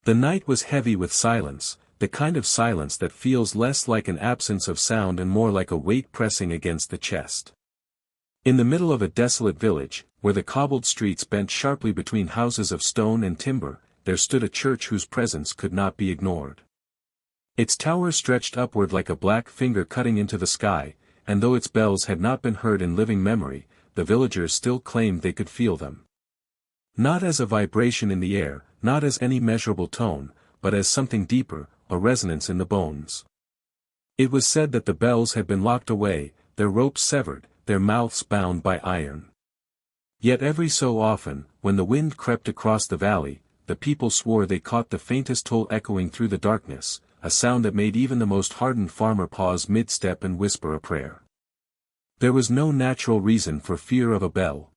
The night was heavy with silence, the kind of silence that feels less like an absence of sound and more like a weight pressing against the chest. In the middle of a desolate village, where the cobbled streets bent sharply between houses of stone and timber, there stood a church whose presence could not be ignored. Its tower stretched upward like a black finger cutting into the sky, and though its bells had not been heard in living memory, the villagers still claimed they could feel them. Not as a vibration in the air, not as any measurable tone, but as something deeper, a resonance in the bones. It was said that the bells had been locked away, their ropes severed, their mouths bound by iron. Yet every so often, when the wind crept across the valley, the people swore they caught the faintest toll echoing through the darkness, a sound that made even the most hardened farmer pause mid-step and whisper a prayer. There was no natural reason for fear of a bell.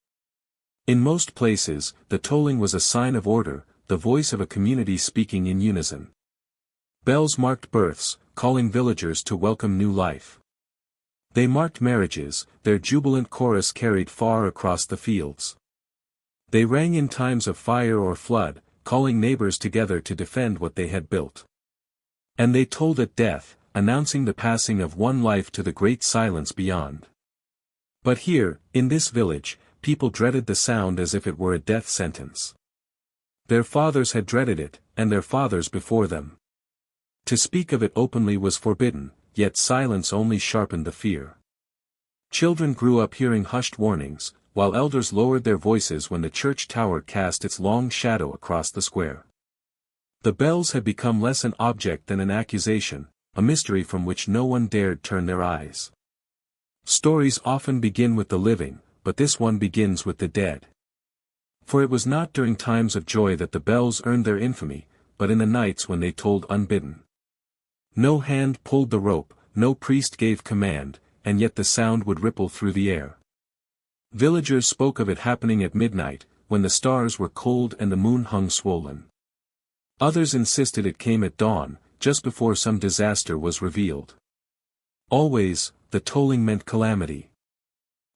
In most places, the tolling was a sign of order, the voice of a community speaking in unison. Bells marked births, calling villagers to welcome new life. They marked marriages, their jubilant chorus carried far across the fields. They rang in times of fire or flood, calling neighbors together to defend what they had built. And they tolled at death, announcing the passing of one life to the great silence beyond. But here, in this village, people dreaded the sound as if it were a death sentence. Their fathers had dreaded it, and their fathers before them. To speak of it openly was forbidden, yet silence only sharpened the fear. Children grew up hearing hushed warnings, while elders lowered their voices when the church tower cast its long shadow across the square. The bells had become less an object than an accusation, a mystery from which no one dared turn their eyes. Stories often begin with the living, but this one begins with the dead. For it was not during times of joy that the bells earned their infamy, but in the nights when they tolled unbidden. No hand pulled the rope, no priest gave command, and yet the sound would ripple through the air. Villagers spoke of it happening at midnight, when the stars were cold and the moon hung swollen. Others insisted it came at dawn, just before some disaster was revealed. Always, the tolling meant calamity.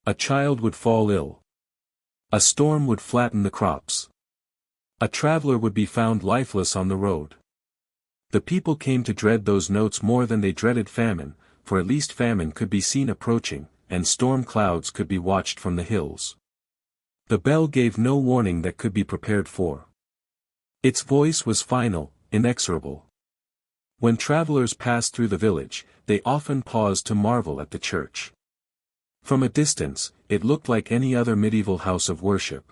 A child would fall ill. A storm would flatten the crops. A traveler would be found lifeless on the road. The people came to dread those notes more than they dreaded famine, for at least famine could be seen approaching, and storm clouds could be watched from the hills. The bell gave no warning that could be prepared for. Its voice was final, inexorable. When travelers passed through the village, they often paused to marvel at the church. From a distance, it looked like any other medieval house of worship.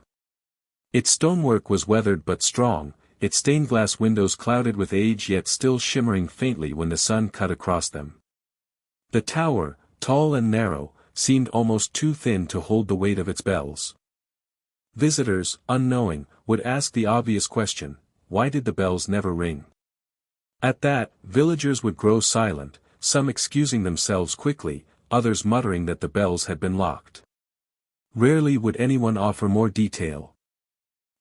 Its stonework was weathered but strong, its stained glass windows clouded with age yet still shimmering faintly when the sun cut across them. The tower, tall and narrow, seemed almost too thin to hold the weight of its bells. Visitors, unknowing, would ask the obvious question, why did the bells never ring? At that, villagers would grow silent, some excusing themselves quickly, others muttering that the bells had been locked. Rarely would anyone offer more detail.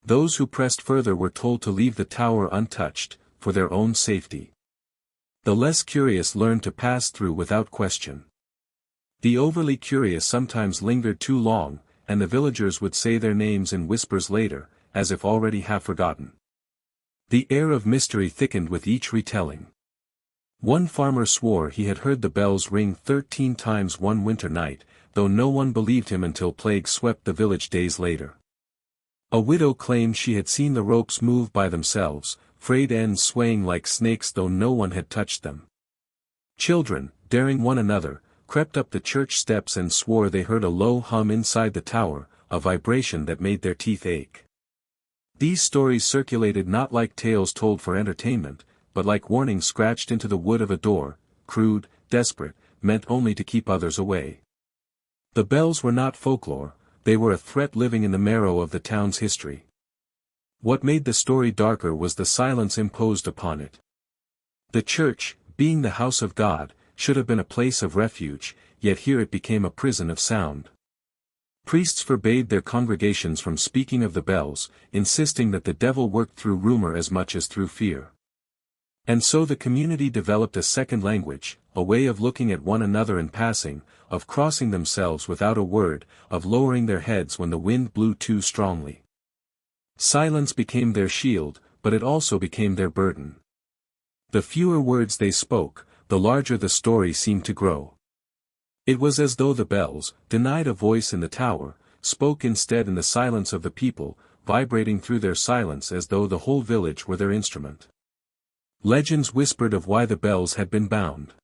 Those who pressed further were told to leave the tower untouched, for their own safety. The less curious learned to pass through without question. The overly curious sometimes lingered too long, and the villagers would say their names in whispers later, as if already half forgotten. The air of mystery thickened with each retelling. One farmer swore he had heard the bells ring 13 times one winter night, though no one believed him until plague swept the village days later. A widow claimed she had seen the ropes move by themselves, frayed ends swaying like snakes though no one had touched them. Children, daring one another, crept up the church steps and swore they heard a low hum inside the tower, a vibration that made their teeth ache. These stories circulated not like tales told for entertainment, but like warnings scratched into the wood of a door, crude, desperate, meant only to keep others away. The bells were not folklore, they were a threat living in the marrow of the town's history. What made the story darker was the silence imposed upon it. The church, being the house of God, should have been a place of refuge, yet here it became a prison of sound. Priests forbade their congregations from speaking of the bells, insisting that the devil worked through rumor as much as through fear. And so the community developed a second language, a way of looking at one another in passing, of crossing themselves without a word, of lowering their heads when the wind blew too strongly. Silence became their shield, but it also became their burden. The fewer words they spoke, the larger the story seemed to grow. It was as though the bells, denied a voice in the tower, spoke instead in the silence of the people, vibrating through their silence as though the whole village were their instrument. Legends whispered of why the bells had been bound.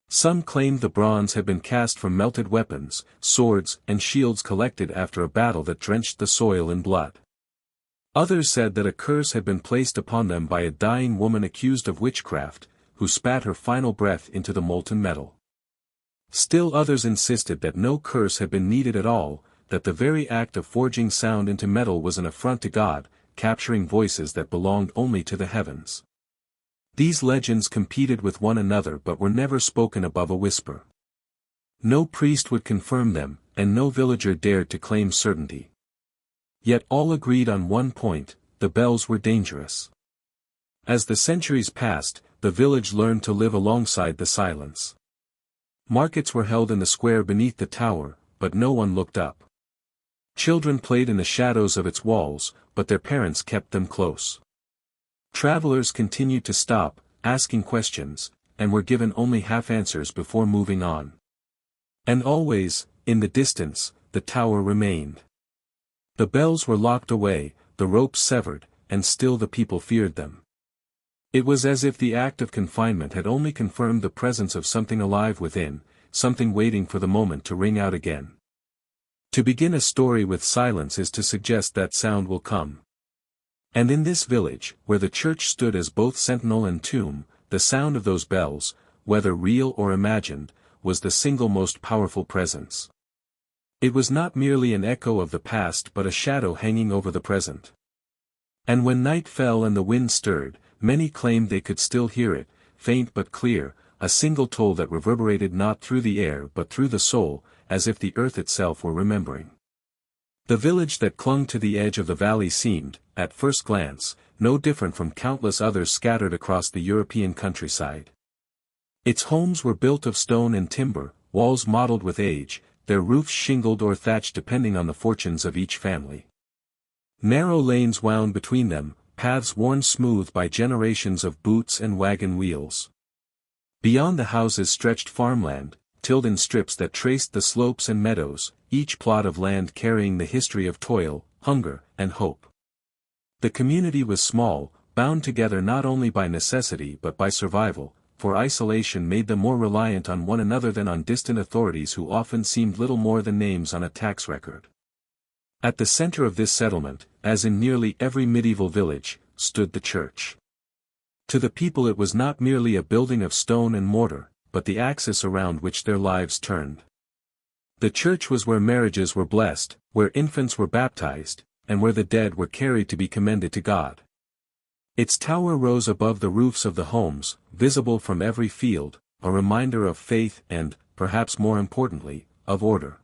Some claimed the bronze had been cast from melted weapons, swords, and shields collected after a battle that drenched the soil in blood. Others said that a curse had been placed upon them by a dying woman accused of witchcraft, who spat her final breath into the molten metal. Still others insisted that no curse had been needed at all, that the very act of forging sound into metal was an affront to God, capturing voices that belonged only to the heavens. These legends competed with one another but were never spoken above a whisper. No priest would confirm them, and no villager dared to claim certainty. Yet all agreed on one point: the bells were dangerous. As the centuries passed, the village learned to live alongside the silence. Markets were held in the square beneath the tower, but no one looked up. Children played in the shadows of its walls, but their parents kept them close. Travelers continued to stop, asking questions, and were given only half-answers before moving on. And always, in the distance, the tower remained. The bells were locked away, the ropes severed, and still the people feared them. It was as if the act of confinement had only confirmed the presence of something alive within, something waiting for the moment to ring out again. To begin a story with silence is to suggest that sound will come. And in this village, where the church stood as both sentinel and tomb, the sound of those bells, whether real or imagined, was the single most powerful presence. It was not merely an echo of the past but a shadow hanging over the present. And when night fell and the wind stirred, many claimed they could still hear it, faint but clear, a single toll that reverberated not through the air but through the soul, as if the earth itself were remembering. The village that clung to the edge of the valley seemed, at first glance, no different from countless others scattered across the European countryside. Its homes were built of stone and timber, walls mottled with age, their roofs shingled or thatched depending on the fortunes of each family. Narrow lanes wound between them, paths worn smooth by generations of boots and wagon wheels. Beyond the houses stretched farmland, tilled in strips that traced the slopes and meadows, each plot of land carrying the history of toil, hunger, and hope. The community was small, bound together not only by necessity but by survival, for isolation made them more reliant on one another than on distant authorities who often seemed little more than names on a tax record. At the center of this settlement, as in nearly every medieval village, stood the church. To the people it was not merely a building of stone and mortar, but the axis around which their lives turned. The church was where marriages were blessed, where infants were baptized, and where the dead were carried to be commended to God. Its tower rose above the roofs of the homes, visible from every field, a reminder of faith and, perhaps more importantly, of order.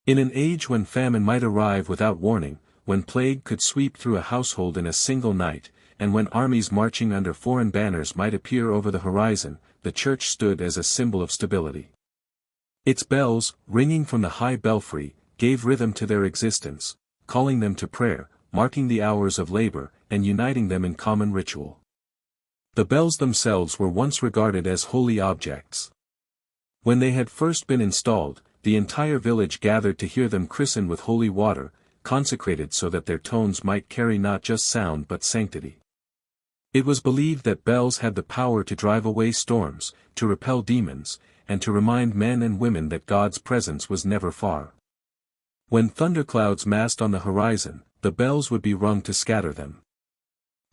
In an age when famine might arrive without warning, when plague could sweep through a household in a single night, and when armies marching under foreign banners might appear over the horizon, the church stood as a symbol of stability. Its bells, ringing from the high belfry, gave rhythm to their existence, calling them to prayer, marking the hours of labor, and uniting them in common ritual. The bells themselves were once regarded as holy objects. When they had first been installed, the entire village gathered to hear them christened with holy water, consecrated so that their tones might carry not just sound but sanctity. It was believed that bells had the power to drive away storms, to repel demons, and to remind men and women that God's presence was never far. When thunderclouds massed on the horizon, the bells would be rung to scatter them.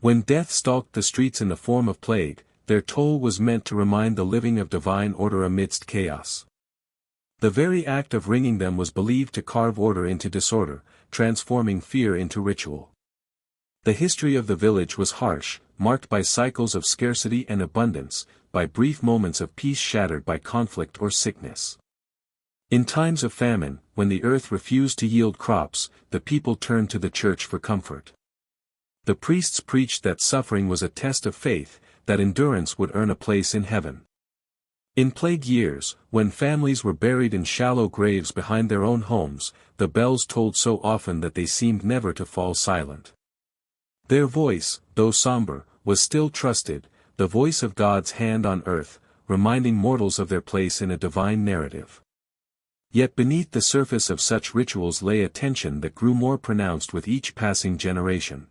When death stalked the streets in the form of plague, their toll was meant to remind the living of divine order amidst chaos. The very act of ringing them was believed to carve order into disorder, transforming fear into ritual. The history of the village was harsh, marked by cycles of scarcity and abundance, by brief moments of peace shattered by conflict or sickness. In times of famine, when the earth refused to yield crops, the people turned to the church for comfort. The priests preached that suffering was a test of faith, that endurance would earn a place in heaven. In plague years, when families were buried in shallow graves behind their own homes, the bells tolled so often that they seemed never to fall silent. Their voice, though somber, was still trusted, the voice of God's hand on earth, reminding mortals of their place in a divine narrative. Yet beneath the surface of such rituals lay a tension that grew more pronounced with each passing generation.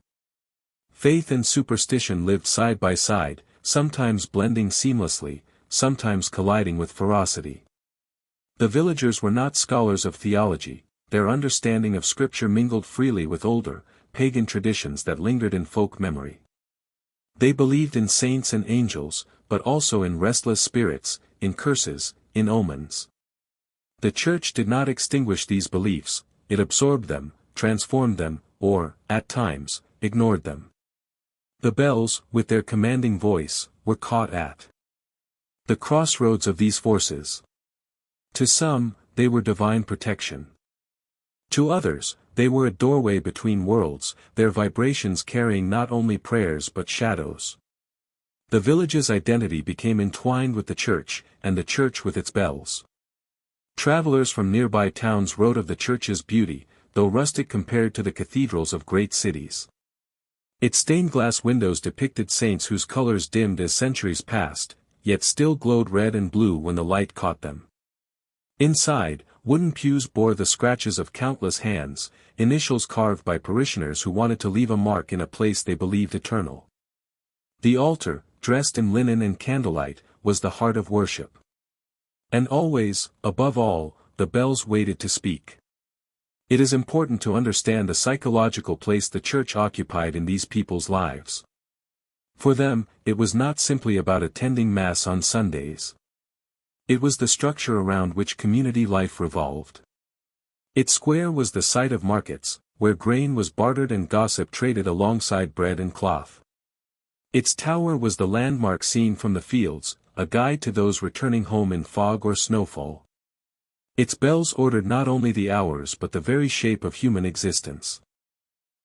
Faith and superstition lived side by side, sometimes blending seamlessly, sometimes colliding with ferocity. The villagers were not scholars of theology, their understanding of Scripture mingled freely with older, pagan traditions that lingered in folk memory. They believed in saints and angels, but also in restless spirits, in curses, in omens. The Church did not extinguish these beliefs, it absorbed them, transformed them, or, at times, ignored them. The bells, with their commanding voice, were caught at the crossroads of these forces. To some, they were divine protection. To others, they were a doorway between worlds, their vibrations carrying not only prayers but shadows. The village's identity became entwined with the church, and the church with its bells. Travelers from nearby towns wrote of the church's beauty, though rustic compared to the cathedrals of great cities. Its stained-glass windows depicted saints whose colors dimmed as centuries passed, yet still glowed red and blue when the light caught them. Inside, wooden pews bore the scratches of countless hands, initials carved by parishioners who wanted to leave a mark in a place they believed eternal. The altar, dressed in linen and candlelight, was the heart of worship. And always, above all, the bells waited to speak. It is important to understand the psychological place the church occupied in these people's lives. For them, it was not simply about attending Mass on Sundays. It was the structure around which community life revolved. Its square was the site of markets, where grain was bartered and gossip traded alongside bread and cloth. Its tower was the landmark seen from the fields, a guide to those returning home in fog or snowfall. Its bells ordered not only the hours but the very shape of human existence.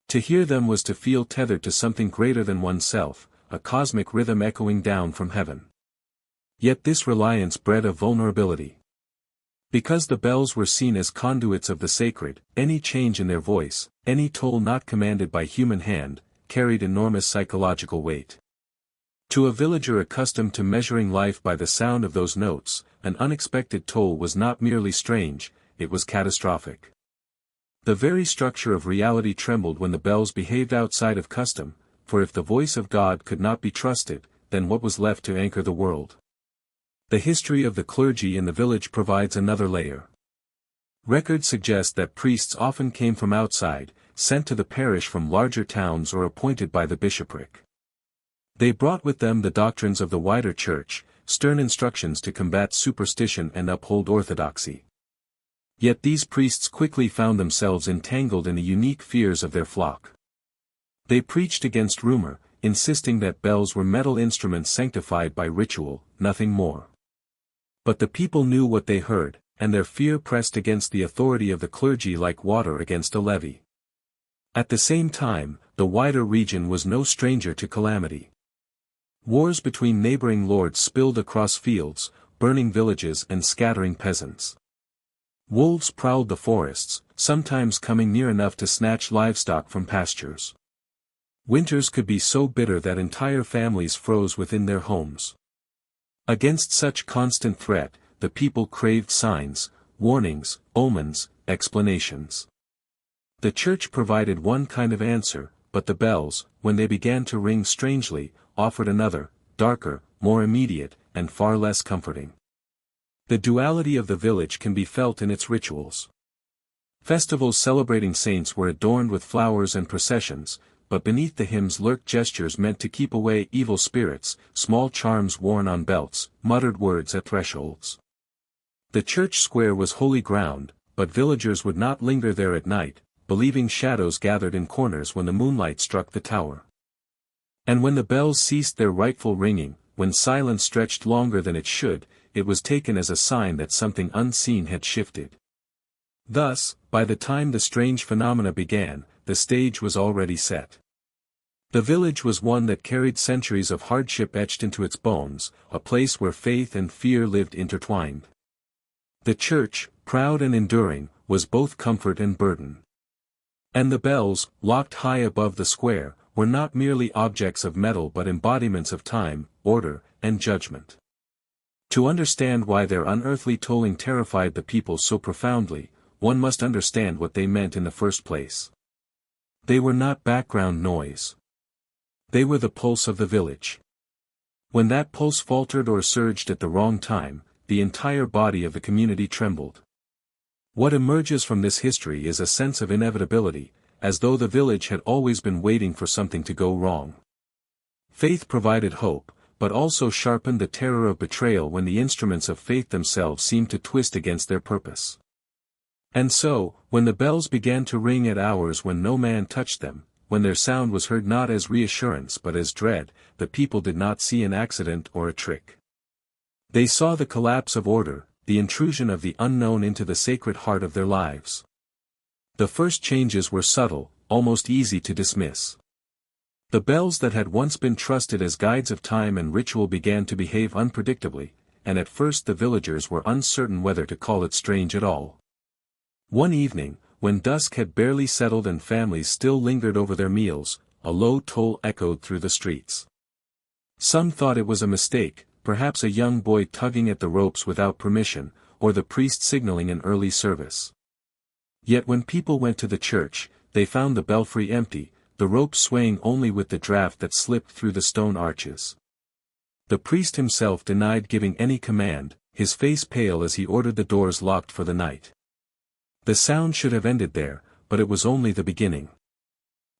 To hear them was to feel tethered to something greater than oneself, a cosmic rhythm echoing down from heaven. Yet this reliance bred a vulnerability. Because the bells were seen as conduits of the sacred, any change in their voice, any toll not commanded by human hand, carried enormous psychological weight. To a villager accustomed to measuring life by the sound of those notes, an unexpected toll was not merely strange, it was catastrophic. The very structure of reality trembled when the bells behaved outside of custom, for if the voice of God could not be trusted, then what was left to anchor the world? The history of the clergy in the village provides another layer. Records suggest that priests often came from outside, sent to the parish from larger towns or appointed by the bishopric. They brought with them the doctrines of the wider church, stern instructions to combat superstition and uphold orthodoxy. Yet these priests quickly found themselves entangled in the unique fears of their flock. They preached against rumor, insisting that bells were metal instruments sanctified by ritual, nothing more. But the people knew what they heard, and their fear pressed against the authority of the clergy like water against a levee. At the same time, the wider region was no stranger to calamity. Wars between neighboring lords spilled across fields, burning villages and scattering peasants. Wolves prowled the forests, sometimes coming near enough to snatch livestock from pastures. Winters could be so bitter that entire families froze within their homes. Against such constant threat, the people craved signs, warnings, omens, explanations. The church provided one kind of answer, but the bells, when they began to ring strangely, offered another, darker, more immediate, and far less comforting. The duality of the village can be felt in its rituals. Festivals celebrating saints were adorned with flowers and processions, but beneath the hymns lurked gestures meant to keep away evil spirits, small charms worn on belts, muttered words at thresholds. The church square was holy ground, but villagers would not linger there at night, believing shadows gathered in corners when the moonlight struck the tower. And when the bells ceased their rightful ringing, when silence stretched longer than it should, it was taken as a sign that something unseen had shifted. Thus, by the time the strange phenomena began, the stage was already set. The village was one that carried centuries of hardship etched into its bones, a place where faith and fear lived intertwined. The church, proud and enduring, was both comfort and burden. And the bells, locked high above the square, were not merely objects of metal but embodiments of time, order, and judgment. To understand why their unearthly tolling terrified the people so profoundly, one must understand what they meant in the first place. They were not background noise. They were the pulse of the village. When that pulse faltered or surged at the wrong time, the entire body of the community trembled. What emerges from this history is a sense of inevitability, as though the village had always been waiting for something to go wrong. Faith provided hope, but also sharpened the terror of betrayal when the instruments of faith themselves seemed to twist against their purpose. And so, when the bells began to ring at hours when no man touched them, when their sound was heard not as reassurance but as dread, the people did not see an accident or a trick. They saw the collapse of order, the intrusion of the unknown into the sacred heart of their lives. The first changes were subtle, almost easy to dismiss. The bells that had once been trusted as guides of time and ritual began to behave unpredictably, and at first the villagers were uncertain whether to call it strange at all. One evening, when dusk had barely settled and families still lingered over their meals, a low toll echoed through the streets. Some thought it was a mistake, perhaps a young boy tugging at the ropes without permission, or the priest signaling an early service. Yet when people went to the church, they found the belfry empty, the rope swaying only with the draft that slipped through the stone arches. The priest himself denied giving any command, his face pale as he ordered the doors locked for the night. The sound should have ended there, but it was only the beginning.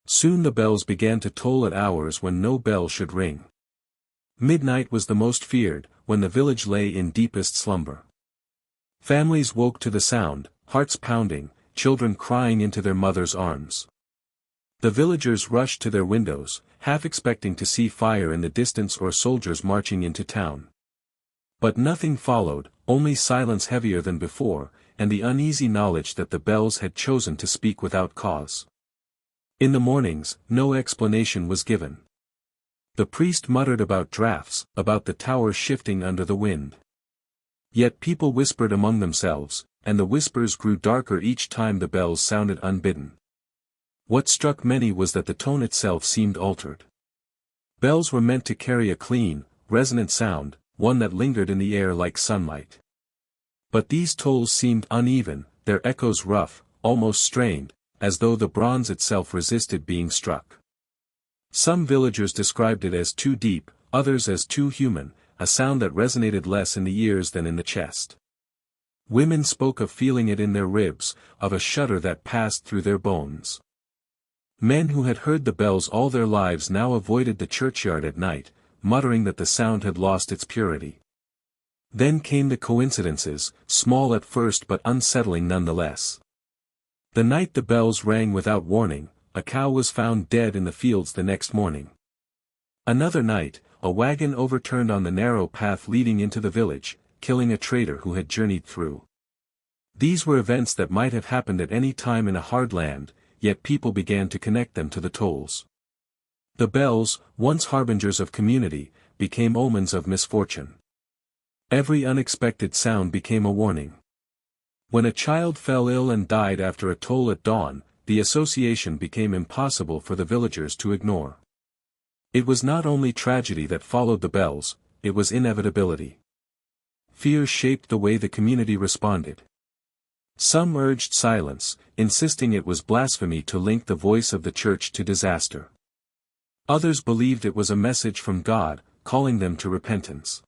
Soon the bells began to toll at hours when no bell should ring. Midnight was the most feared, when the village lay in deepest slumber. Families woke to the sound, hearts pounding, children crying into their mothers' arms. The villagers rushed to their windows, half expecting to see fire in the distance or soldiers marching into town. But nothing followed, only silence heavier than before, and the uneasy knowledge that the bells had chosen to speak without cause. In the mornings, no explanation was given. The priest muttered about drafts, about the tower shifting under the wind. Yet people whispered among themselves, and the whispers grew darker each time the bells sounded unbidden. What struck many was that the tone itself seemed altered. Bells were meant to carry a clean, resonant sound, one that lingered in the air like sunlight. But these tolls seemed uneven, their echoes rough, almost strained, as though the bronze itself resisted being struck. Some villagers described it as too deep, others as too human, a sound that resonated less in the ears than in the chest. Women spoke of feeling it in their ribs, of a shudder that passed through their bones. Men who had heard the bells all their lives now avoided the churchyard at night, muttering that the sound had lost its purity. Then came the coincidences, small at first but unsettling nonetheless. The night the bells rang without warning, a cow was found dead in the fields the next morning. Another night, a wagon overturned on the narrow path leading into the village, killing a trader who had journeyed through. These were events that might have happened at any time in a hard land, yet people began to connect them to the tolls. The bells, once harbingers of community, became omens of misfortune. Every unexpected sound became a warning. When a child fell ill and died after a toll at dawn, the association became impossible for the villagers to ignore. It was not only tragedy that followed the bells, it was inevitability. Fear shaped the way the community responded. Some urged silence, insisting it was blasphemy to link the voice of the church to disaster. Others believed it was a message from God, calling them to repentance.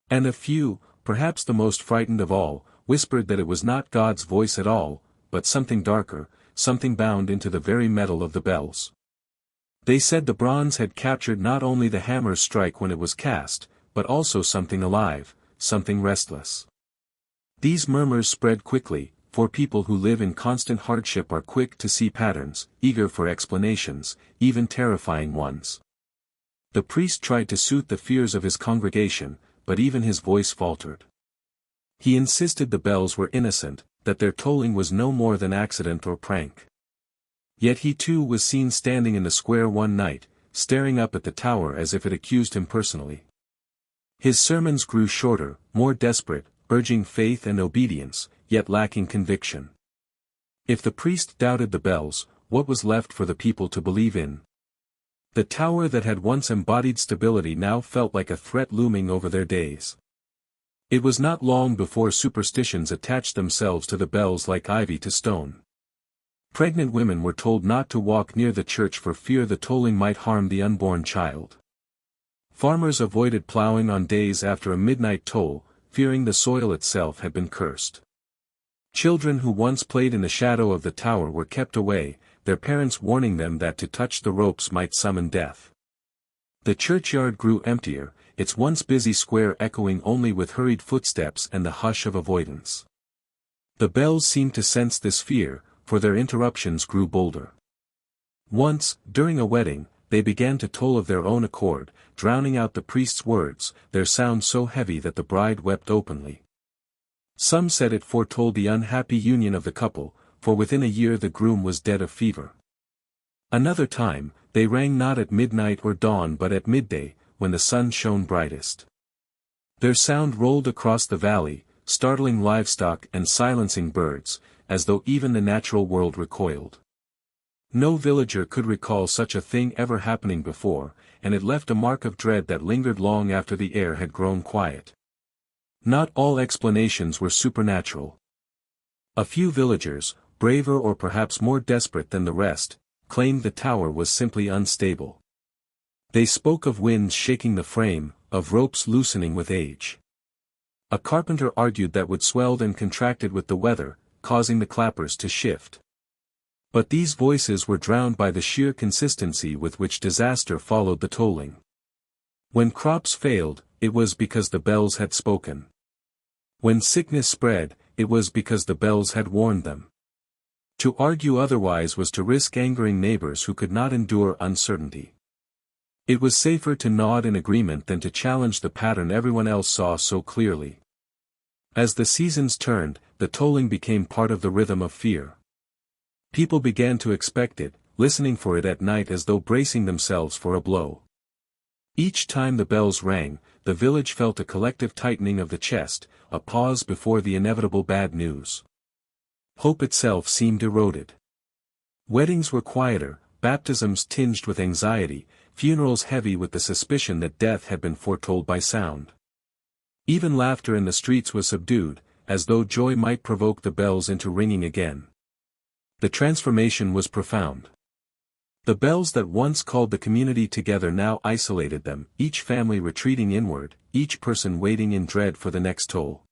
And a few, perhaps the most frightened of all, whispered that it was not God's voice at all, but something darker, something bound into the very metal of the bells. They said the bronze had captured not only the hammer's strike when it was cast, but also something alive, something restless. These murmurs spread quickly, for people who live in constant hardship are quick to see patterns, eager for explanations, even terrifying ones. The priest tried to soothe the fears of his congregation, but even his voice faltered. He insisted the bells were innocent, that their tolling was no more than accident or prank. Yet he too was seen standing in the square one night, staring up at the tower as if it accused him personally. His sermons grew shorter, more desperate, urging faith and obedience, yet lacking conviction. If the priest doubted the bells, what was left for the people to believe in? The tower that had once embodied stability now felt like a threat looming over their days. It was not long before superstitions attached themselves to the bells like ivy to stone. Pregnant women were told not to walk near the church for fear the tolling might harm the unborn child. Farmers avoided plowing on days after a midnight toll, fearing the soil itself had been cursed. Children who once played in the shadow of the tower were kept away, their parents warning them that to touch the ropes might summon death. The churchyard grew emptier, its once busy square echoing only with hurried footsteps and the hush of avoidance. The bells seemed to sense this fear, for their interruptions grew bolder. Once, during a wedding, they began to toll of their own accord, drowning out the priest's words, their sound so heavy that the bride wept openly. Some said it foretold the unhappy union of the couple, for within a year the groom was dead of fever. Another time, they rang not at midnight or dawn but at midday, when the sun shone brightest. Their sound rolled across the valley, startling livestock and silencing birds, as though even the natural world recoiled. No villager could recall such a thing ever happening before, and it left a mark of dread that lingered long after the air had grown quiet. Not all explanations were supernatural. A few villagers, braver or perhaps more desperate than the rest, claimed the tower was simply unstable. They spoke of winds shaking the frame, of ropes loosening with age. A carpenter argued that wood swelled and contracted with the weather, causing the clappers to shift. But these voices were drowned by the sheer consistency with which disaster followed the tolling. When crops failed, it was because the bells had spoken. When sickness spread, it was because the bells had warned them. To argue otherwise was to risk angering neighbors who could not endure uncertainty. It was safer to nod in agreement than to challenge the pattern everyone else saw so clearly. As the seasons turned, the tolling became part of the rhythm of fear. People began to expect it, listening for it at night as though bracing themselves for a blow. Each time the bells rang, the village felt a collective tightening of the chest, a pause before the inevitable bad news. Hope itself seemed eroded. Weddings were quieter, baptisms tinged with anxiety, funerals heavy with the suspicion that death had been foretold by sound. Even laughter in the streets was subdued, as though joy might provoke the bells into ringing again. The transformation was profound. The bells that once called the community together now isolated them, each family retreating inward, each person waiting in dread for the next toll.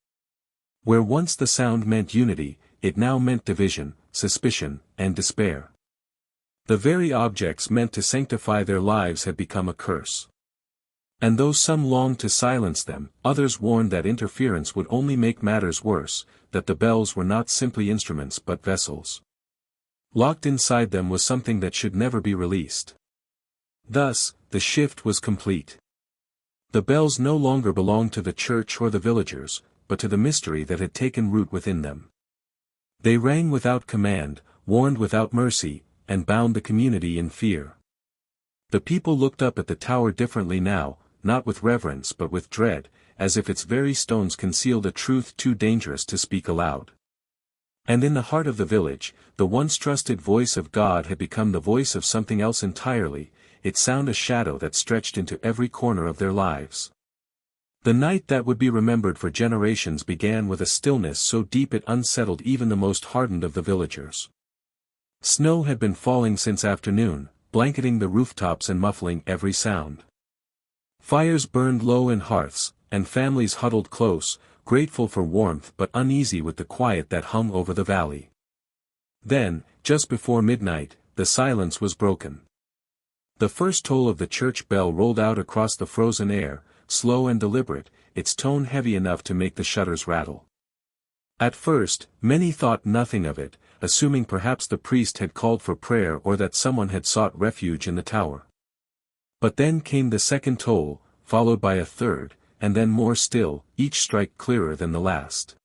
Where once the sound meant unity, it now meant division, suspicion, and despair. The very objects meant to sanctify their lives had become a curse. And though some longed to silence them, others warned that interference would only make matters worse, that the bells were not simply instruments but vessels. Locked inside them was something that should never be released. Thus, the shift was complete. The bells no longer belonged to the church or the villagers, but to the mystery that had taken root within them. They rang without command, warned without mercy, and bound the community in fear. The people looked up at the tower differently now, not with reverence but with dread, as if its very stones concealed a truth too dangerous to speak aloud. And in the heart of the village, the once trusted voice of God had become the voice of something else entirely, its sound a shadow that stretched into every corner of their lives. The night that would be remembered for generations began with a stillness so deep it unsettled even the most hardened of the villagers. Snow had been falling since afternoon, blanketing the rooftops and muffling every sound. Fires burned low in hearths, and families huddled close, grateful for warmth but uneasy with the quiet that hung over the valley. Then, just before midnight, the silence was broken. The first toll of the church bell rolled out across the frozen air, slow and deliberate, its tone heavy enough to make the shutters rattle. At first, many thought nothing of it, assuming perhaps the priest had called for prayer or that someone had sought refuge in the tower. But then came the second toll, followed by a third, and then more still, each strike clearer than the last.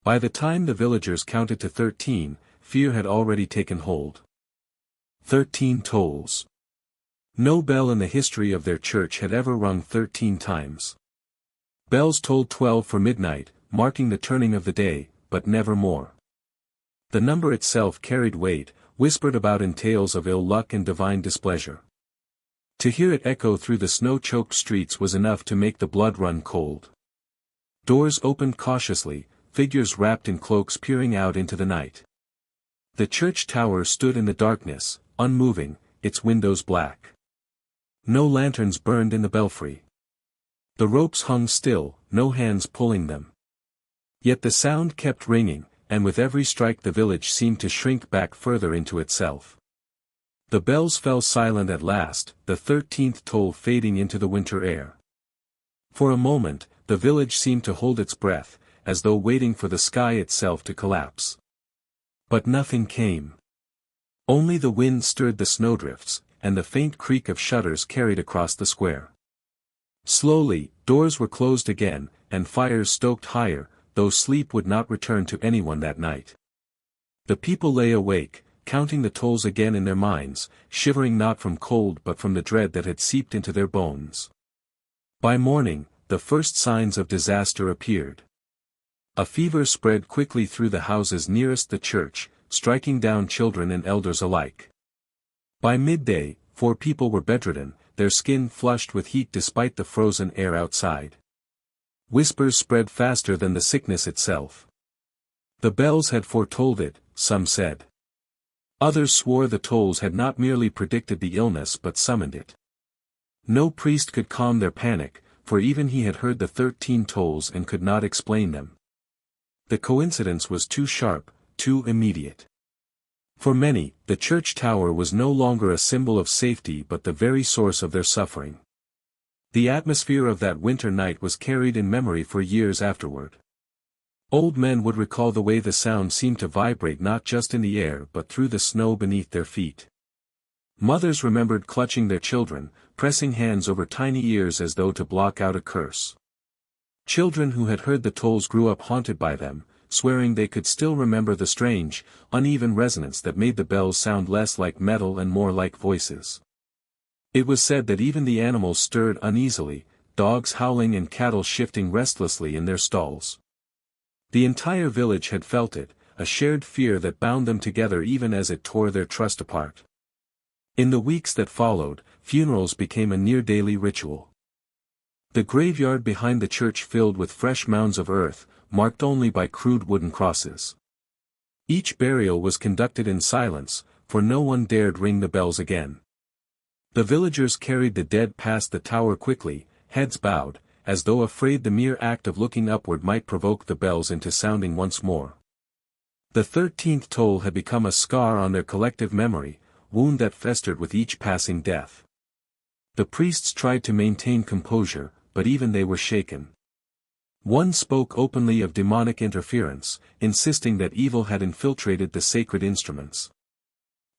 By the time the villagers counted to 13, fear had already taken hold. 13 tolls. No bell in the history of their church had ever rung 13 times. Bells tolled 12 for midnight, marking the turning of the day, but never more. The number itself carried weight, whispered about in tales of ill luck and divine displeasure. To hear it echo through the snow-choked streets was enough to make the blood run cold. Doors opened cautiously, figures wrapped in cloaks peering out into the night. The church tower stood in the darkness, unmoving, its windows black. No lanterns burned in the belfry. The ropes hung still, no hands pulling them. Yet the sound kept ringing, and with every strike the village seemed to shrink back further into itself. The bells fell silent at last, the 13th toll fading into the winter air. For a moment, the village seemed to hold its breath, as though waiting for the sky itself to collapse. But nothing came. Only the wind stirred the snowdrifts, and the faint creak of shutters carried across the square. Slowly, doors were closed again, and fires stoked higher, though sleep would not return to anyone that night. The people lay awake, counting the tolls again in their minds, shivering not from cold but from the dread that had seeped into their bones. By morning, the first signs of disaster appeared. A fever spread quickly through the houses nearest the church, striking down children and elders alike. By midday, 4 people were bedridden, their skin flushed with heat despite the frozen air outside. Whispers spread faster than the sickness itself. The bells had foretold it, some said. Others swore the tolls had not merely predicted the illness but summoned it. No priest could calm their panic, for even he had heard the 13 tolls and could not explain them. The coincidence was too sharp, too immediate. For many, the church tower was no longer a symbol of safety but the very source of their suffering. The atmosphere of that winter night was carried in memory for years afterward. Old men would recall the way the sound seemed to vibrate not just in the air but through the snow beneath their feet. Mothers remembered clutching their children, pressing hands over tiny ears as though to block out a curse. Children who had heard the tolls grew up haunted by them, swearing they could still remember the strange, uneven resonance that made the bells sound less like metal and more like voices. It was said that even the animals stirred uneasily, dogs howling and cattle shifting restlessly in their stalls. The entire village had felt it, a shared fear that bound them together even as it tore their trust apart. In the weeks that followed, funerals became a near-daily ritual. The graveyard behind the church filled with fresh mounds of earth, marked only by crude wooden crosses. Each burial was conducted in silence, for no one dared ring the bells again. The villagers carried the dead past the tower quickly, heads bowed, as though afraid the mere act of looking upward might provoke the bells into sounding once more. The 13th toll had become a scar on their collective memory, wound that festered with each passing death. The priests tried to maintain composure, but even they were shaken. One spoke openly of demonic interference, insisting that evil had infiltrated the sacred instruments.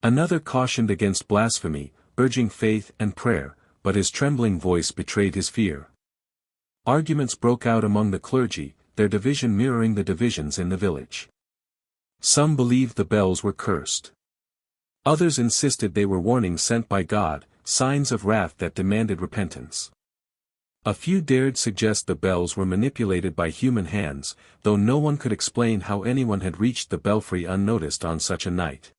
Another cautioned against blasphemy, urging faith and prayer, but his trembling voice betrayed his fear. Arguments broke out among the clergy, their division mirroring the divisions in the village. Some believed the bells were cursed. Others insisted they were warnings sent by God, signs of wrath that demanded repentance. A few dared suggest the bells were manipulated by human hands, though no one could explain how anyone had reached the belfry unnoticed on such a night.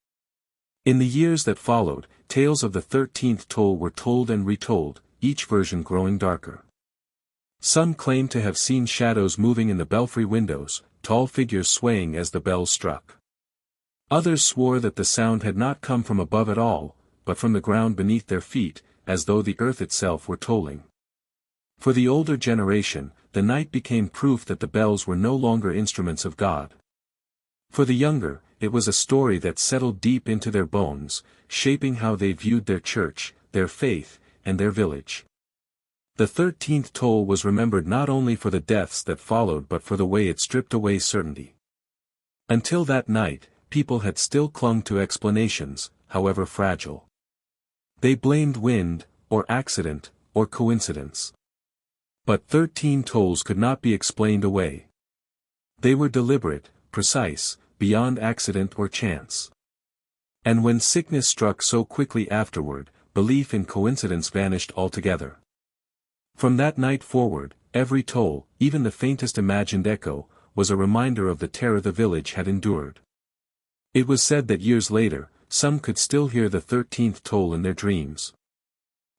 In the years that followed, tales of the 13th toll were told and retold, each version growing darker. Some claimed to have seen shadows moving in the belfry windows, tall figures swaying as the bells struck. Others swore that the sound had not come from above at all, but from the ground beneath their feet, as though the earth itself were tolling. For the older generation, the night became proof that the bells were no longer instruments of God. For the younger, it was a story that settled deep into their bones, shaping how they viewed their church, their faith, and their village. The 13th toll was remembered not only for the deaths that followed but for the way it stripped away certainty. Until that night, people had still clung to explanations, however fragile. They blamed wind, or accident, or coincidence. But 13 tolls could not be explained away. They were deliberate, precise, beyond accident or chance. And when sickness struck so quickly afterward, belief in coincidence vanished altogether. From that night forward, every toll, even the faintest imagined echo, was a reminder of the terror the village had endured. It was said that years later, some could still hear the 13th toll in their dreams.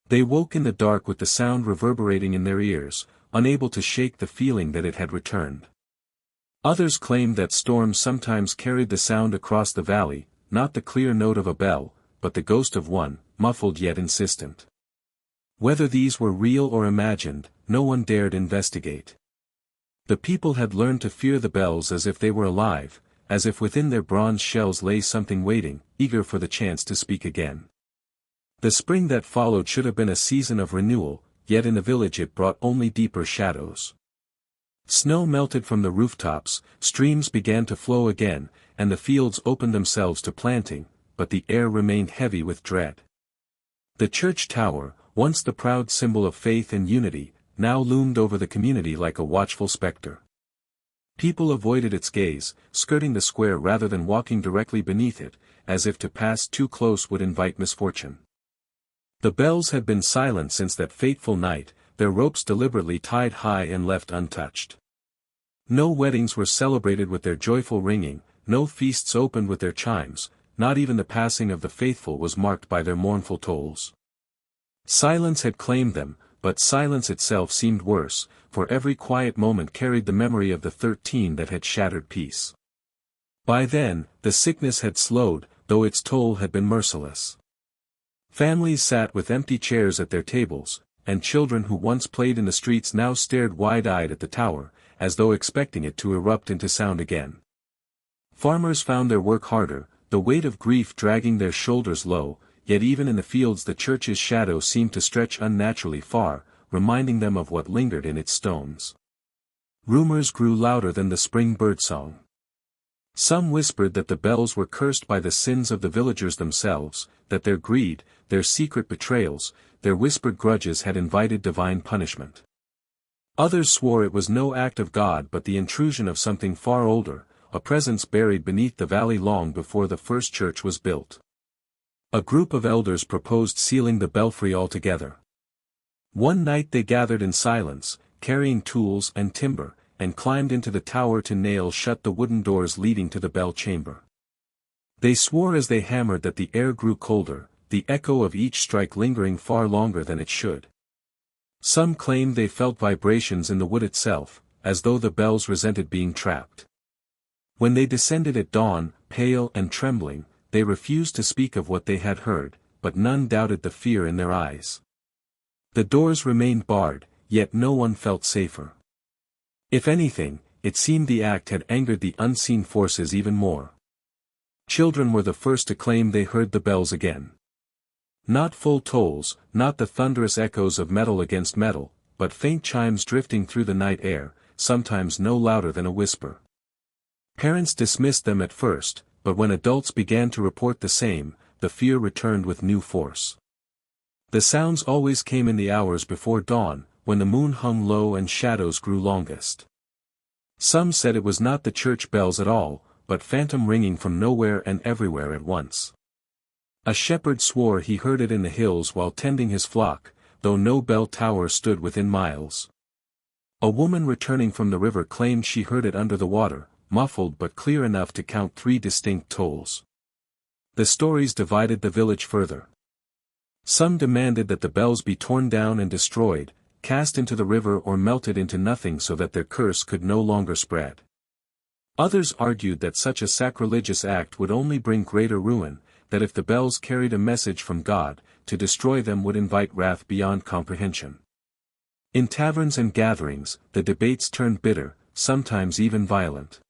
They woke in the dark with the sound reverberating in their ears, unable to shake the feeling that it had returned. Others claimed that storms sometimes carried the sound across the valley, not the clear note of a bell, but the ghost of one, muffled yet insistent. Whether these were real or imagined, no one dared investigate. The people had learned to fear the bells as if they were alive, as if within their bronze shells lay something waiting, eager for the chance to speak again. The spring that followed should have been a season of renewal, yet in the village it brought only deeper shadows. Snow melted from the rooftops, streams began to flow again, and the fields opened themselves to planting, but the air remained heavy with dread. The church tower, once the proud symbol of faith and unity, now loomed over the community like a watchful specter. People avoided its gaze, skirting the square rather than walking directly beneath it, as if to pass too close would invite misfortune. The bells had been silent since that fateful night, their ropes deliberately tied high and left untouched. No weddings were celebrated with their joyful ringing, no feasts opened with their chimes, not even the passing of the faithful was marked by their mournful tolls. Silence had claimed them, but silence itself seemed worse, for every quiet moment carried the memory of the 13 that had shattered peace. By then, the sickness had slowed, though its toll had been merciless. Families sat with empty chairs at their tables, and children who once played in the streets now stared wide-eyed at the tower, as though expecting it to erupt into sound again. Farmers found their work harder, the weight of grief dragging their shoulders low, yet even in the fields the church's shadow seemed to stretch unnaturally far, reminding them of what lingered in its stones. Rumors grew louder than the spring birdsong. Some whispered that the bells were cursed by the sins of the villagers themselves, that their greed, their secret betrayals, their whispered grudges had invited divine punishment. Others swore it was no act of God but the intrusion of something far older, a presence buried beneath the valley long before the first church was built. A group of elders proposed sealing the belfry altogether. One night they gathered in silence, carrying tools and timber, and climbed into the tower to nail shut the wooden doors leading to the bell chamber. They swore as they hammered that the air grew colder, the echo of each strike lingering far longer than it should. Some claimed they felt vibrations in the wood itself, as though the bells resented being trapped. When they descended at dawn, pale and trembling, they refused to speak of what they had heard, but none doubted the fear in their eyes. The doors remained barred, yet no one felt safer. If anything, it seemed the act had angered the unseen forces even more. Children were the first to claim they heard the bells again. Not full tolls, not the thunderous echoes of metal against metal, but faint chimes drifting through the night air, sometimes no louder than a whisper. Parents dismissed them at first, but when adults began to report the same, the fear returned with new force. The sounds always came in the hours before dawn, when the moon hung low and shadows grew longest. Some said it was not the church bells at all, but phantom ringing from nowhere and everywhere at once. A shepherd swore he heard it in the hills while tending his flock, though no bell tower stood within miles. A woman returning from the river claimed she heard it under the water, muffled but clear enough to count 3 distinct tolls. The stories divided the village further. Some demanded that the bells be torn down and destroyed, cast into the river or melted into nothing so that their curse could no longer spread. Others argued that such a sacrilegious act would only bring greater ruin, that if the bells carried a message from God, to destroy them would invite wrath beyond comprehension. In taverns and gatherings, the debates turned bitter, sometimes even violent.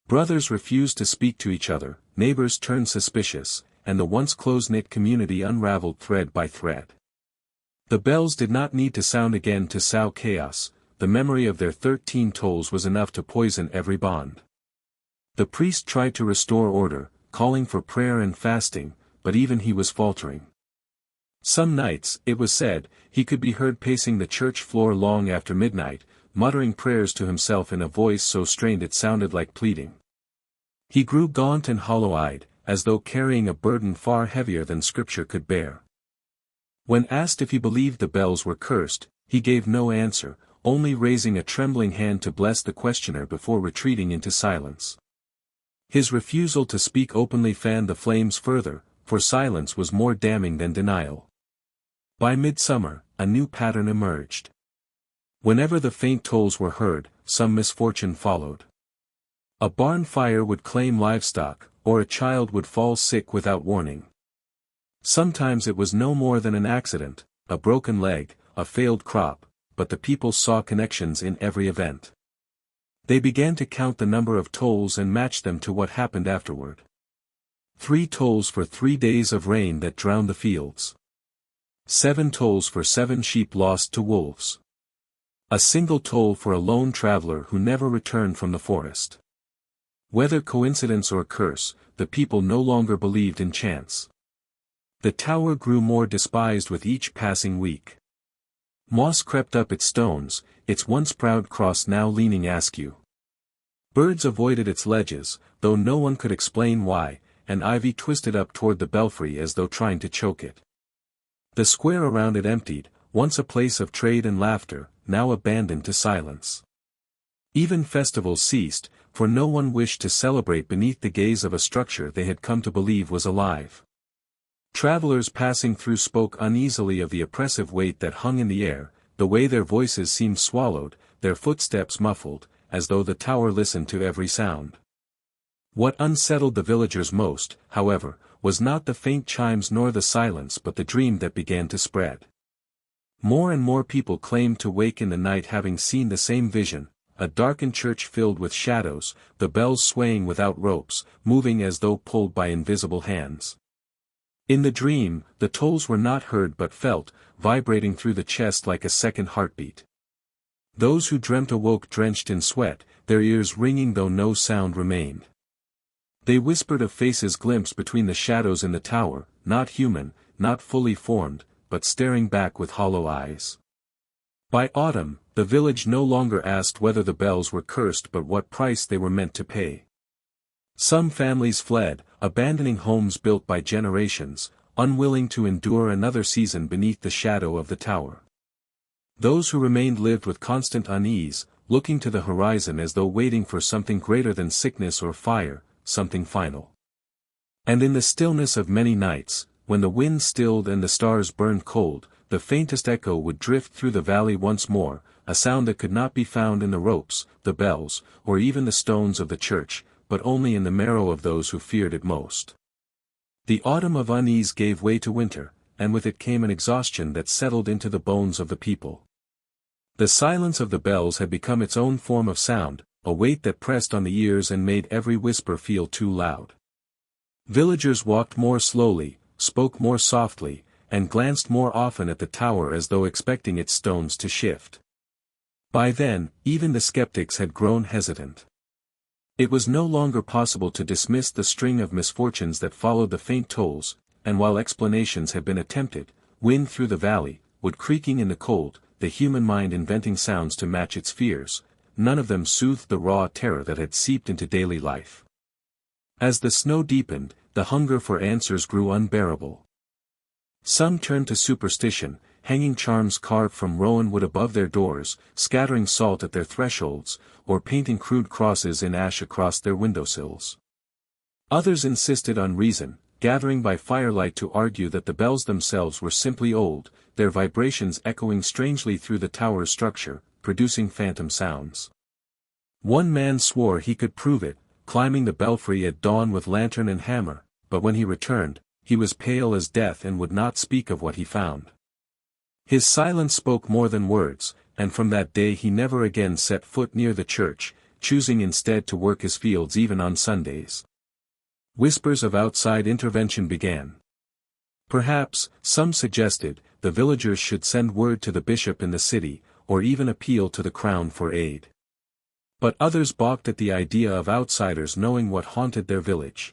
Brothers refused to speak to each other, neighbors turned suspicious, and the once close-knit community unraveled thread by thread. The bells did not need to sound again to sow chaos, the memory of their 13 tolls was enough to poison every bond. The priest tried to restore order, calling for prayer and fasting, but even he was faltering. Some nights, it was said, he could be heard pacing the church floor long after midnight, muttering prayers to himself in a voice so strained it sounded like pleading. He grew gaunt and hollow-eyed, as though carrying a burden far heavier than Scripture could bear. When asked if he believed the bells were cursed, he gave no answer, only raising a trembling hand to bless the questioner before retreating into silence. His refusal to speak openly fanned the flames further, for silence was more damning than denial. By midsummer, a new pattern emerged. Whenever the faint tolls were heard, some misfortune followed. A barn fire would claim livestock, or a child would fall sick without warning. Sometimes it was no more than an accident, a broken leg, a failed crop, but the people saw connections in every event. They began to count the number of tolls and match them to what happened afterward. 3 tolls for 3 days of rain that drowned the fields. 7 tolls for 7 sheep lost to wolves. A single toll for a lone traveler who never returned from the forest. Whether coincidence or curse, the people no longer believed in chance. The tower grew more despised with each passing week. Moss crept up its stones, its once proud cross now leaning askew. Birds avoided its ledges, though no one could explain why, and ivy twisted up toward the belfry as though trying to choke it. The square around it emptied, once a place of trade and laughter, now abandoned to silence. Even festivals ceased, for no one wished to celebrate beneath the gaze of a structure they had come to believe was alive. Travelers passing through spoke uneasily of the oppressive weight that hung in the air, the way their voices seemed swallowed, their footsteps muffled, as though the tower listened to every sound. What unsettled the villagers most, however, was not the faint chimes nor the silence but the dream that began to spread. More and more people claimed to wake in the night having seen the same vision, a darkened church filled with shadows, the bells swaying without ropes, moving as though pulled by invisible hands. In the dream, the tolls were not heard but felt, vibrating through the chest like a second heartbeat. Those who dreamt awoke drenched in sweat, their ears ringing though no sound remained. They whispered of faces glimpsed between the shadows in the tower, not human, not fully formed, but staring back with hollow eyes. By autumn, the village no longer asked whether the bells were cursed but what price they were meant to pay. Some families fled, abandoning homes built by generations, unwilling to endure another season beneath the shadow of the tower. Those who remained lived with constant unease, looking to the horizon as though waiting for something greater than sickness or fire, something final. And in the stillness of many nights, when the wind stilled and the stars burned cold, the faintest echo would drift through the valley once more, a sound that could not be found in the ropes, the bells, or even the stones of the church, but only in the marrow of those who feared it most. The autumn of unease gave way to winter, and with it came an exhaustion that settled into the bones of the people. The silence of the bells had become its own form of sound, a weight that pressed on the ears and made every whisper feel too loud. Villagers walked more slowly, spoke more softly, and glanced more often at the tower as though expecting its stones to shift. By then, even the skeptics had grown hesitant. It was no longer possible to dismiss the string of misfortunes that followed the faint tolls, and while explanations had been attempted, wind through the valley, wood creaking in the cold, the human mind inventing sounds to match its fears, none of them soothed the raw terror that had seeped into daily life. As the snow deepened, the hunger for answers grew unbearable. Some turned to superstition, hanging charms carved from rowan wood above their doors, scattering salt at their thresholds, or painting crude crosses in ash across their windowsills. Others insisted on reason, gathering by firelight to argue that the bells themselves were simply old, their vibrations echoing strangely through the tower's structure, producing phantom sounds. One man swore he could prove it, climbing the belfry at dawn with lantern and hammer, but when he returned, he was pale as death and would not speak of what he found. His silence spoke more than words, and from that day he never again set foot near the church, choosing instead to work his fields even on Sundays. Whispers of outside intervention began. Perhaps, some suggested, the villagers should send word to the bishop in the city, or even appeal to the crown for aid. But others balked at the idea of outsiders knowing what haunted their village.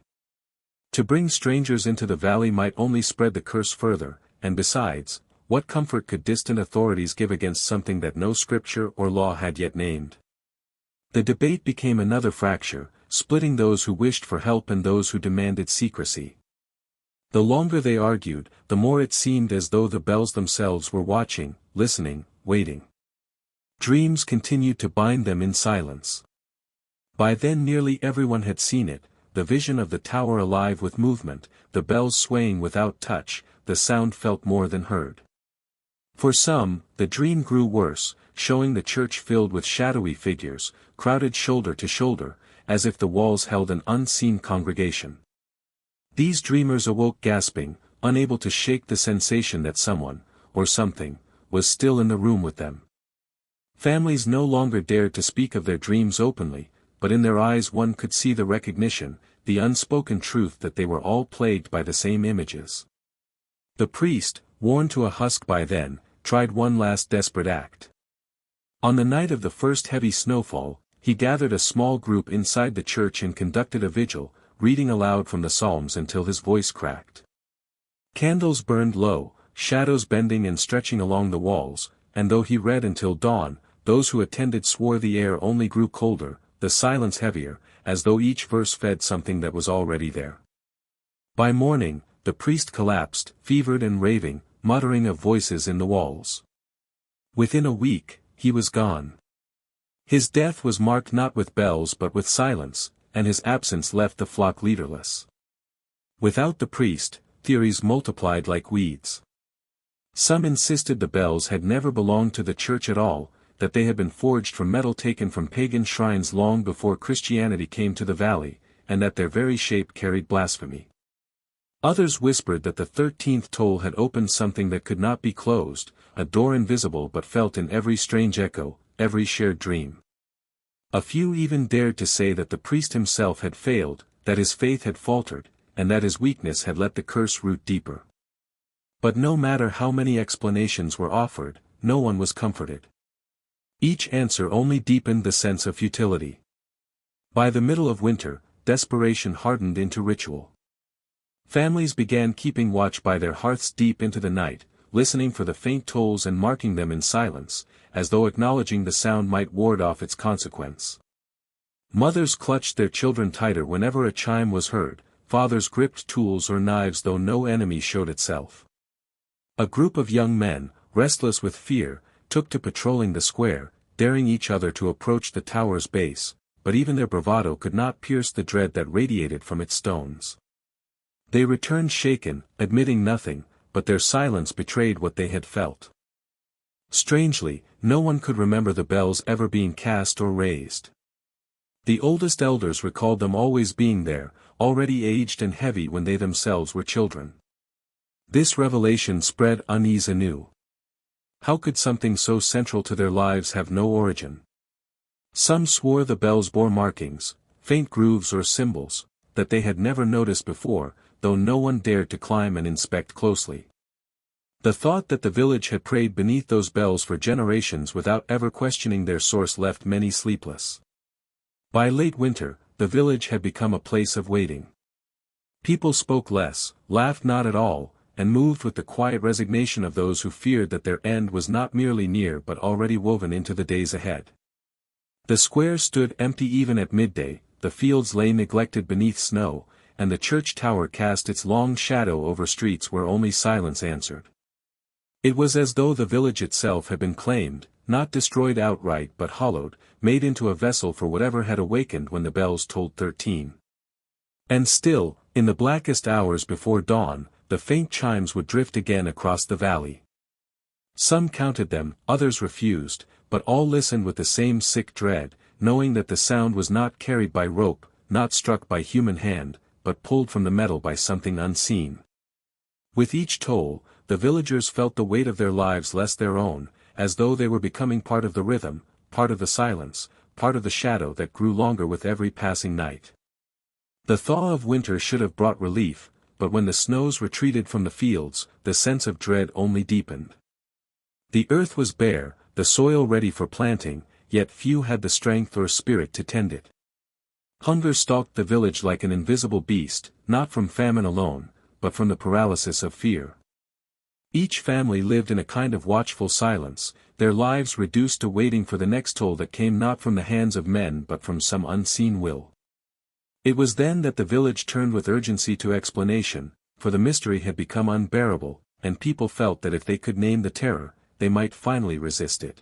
To bring strangers into the valley might only spread the curse further, and besides, what comfort could distant authorities give against something that no scripture or law had yet named? The debate became another fracture, splitting those who wished for help and those who demanded secrecy. The longer they argued, the more it seemed as though the bells themselves were watching, listening, waiting. Dreams continued to bind them in silence. By then nearly everyone had seen it, the vision of the tower alive with movement, the bells swaying without touch, the sound felt more than heard. For some, the dream grew worse, showing the church filled with shadowy figures, crowded shoulder to shoulder, as if the walls held an unseen congregation. These dreamers awoke gasping, unable to shake the sensation that someone, or something, was still in the room with them. Families no longer dared to speak of their dreams openly, but in their eyes one could see the recognition, the unspoken truth that they were all plagued by the same images. The priest, worn to a husk by then, tried one last desperate act. On the night of the first heavy snowfall, he gathered a small group inside the church and conducted a vigil, reading aloud from the Psalms until his voice cracked. Candles burned low, shadows bending and stretching along the walls, and though he read until dawn, those who attended swore the air only grew colder, the silence heavier, as though each verse fed something that was already there. By morning, the priest collapsed, fevered and raving, muttering of voices in the walls. Within a week, he was gone. His death was marked not with bells but with silence, and his absence left the flock leaderless. Without the priest, theories multiplied like weeds. Some insisted the bells had never belonged to the church at all, that they had been forged from metal taken from pagan shrines long before Christianity came to the valley, and that their very shape carried blasphemy. Others whispered that the 13th toll had opened something that could not be closed, a door invisible but felt in every strange echo, every shared dream. A few even dared to say that the priest himself had failed, that his faith had faltered, and that his weakness had let the curse root deeper. But no matter how many explanations were offered, no one was comforted. Each answer only deepened the sense of futility. By the middle of winter, desperation hardened into ritual. Families began keeping watch by their hearths deep into the night, listening for the faint tolls and marking them in silence, as though acknowledging the sound might ward off its consequence. Mothers clutched their children tighter whenever a chime was heard, fathers gripped tools or knives though no enemy showed itself. A group of young men, restless with fear, took to patrolling the square, daring each other to approach the tower's base, but even their bravado could not pierce the dread that radiated from its stones. They returned shaken, admitting nothing, but their silence betrayed what they had felt. Strangely, no one could remember the bells ever being cast or raised. The oldest elders recalled them always being there, already aged and heavy when they themselves were children. This revelation spread unease anew. How could something so central to their lives have no origin? Some swore the bells bore markings, faint grooves or symbols, that they had never noticed before, though no one dared to climb and inspect closely. The thought that the village had prayed beneath those bells for generations without ever questioning their source left many sleepless. By late winter, the village had become a place of waiting. People spoke less, laughed not at all, and moved with the quiet resignation of those who feared that their end was not merely near but already woven into the days ahead. The square stood empty even at midday, the fields lay neglected beneath snow, and the church tower cast its long shadow over streets where only silence answered. It was as though the village itself had been claimed, not destroyed outright but hollowed, made into a vessel for whatever had awakened when the bells tolled 13. And still, in the blackest hours before dawn, the faint chimes would drift again across the valley. Some counted them, others refused, but all listened with the same sick dread, knowing that the sound was not carried by rope, not struck by human hand, but pulled from the metal by something unseen. With each toll, the villagers felt the weight of their lives less their own, as though they were becoming part of the rhythm, part of the silence, part of the shadow that grew longer with every passing night. The thaw of winter should have brought relief, but when the snows retreated from the fields, the sense of dread only deepened. The earth was bare, the soil ready for planting, yet few had the strength or spirit to tend it. Hunger stalked the village like an invisible beast, not from famine alone, but from the paralysis of fear. Each family lived in a kind of watchful silence, their lives reduced to waiting for the next toll that came not from the hands of men but from some unseen will. It was then that the village turned with urgency to explanation, for the mystery had become unbearable, and people felt that if they could name the terror, they might finally resist it.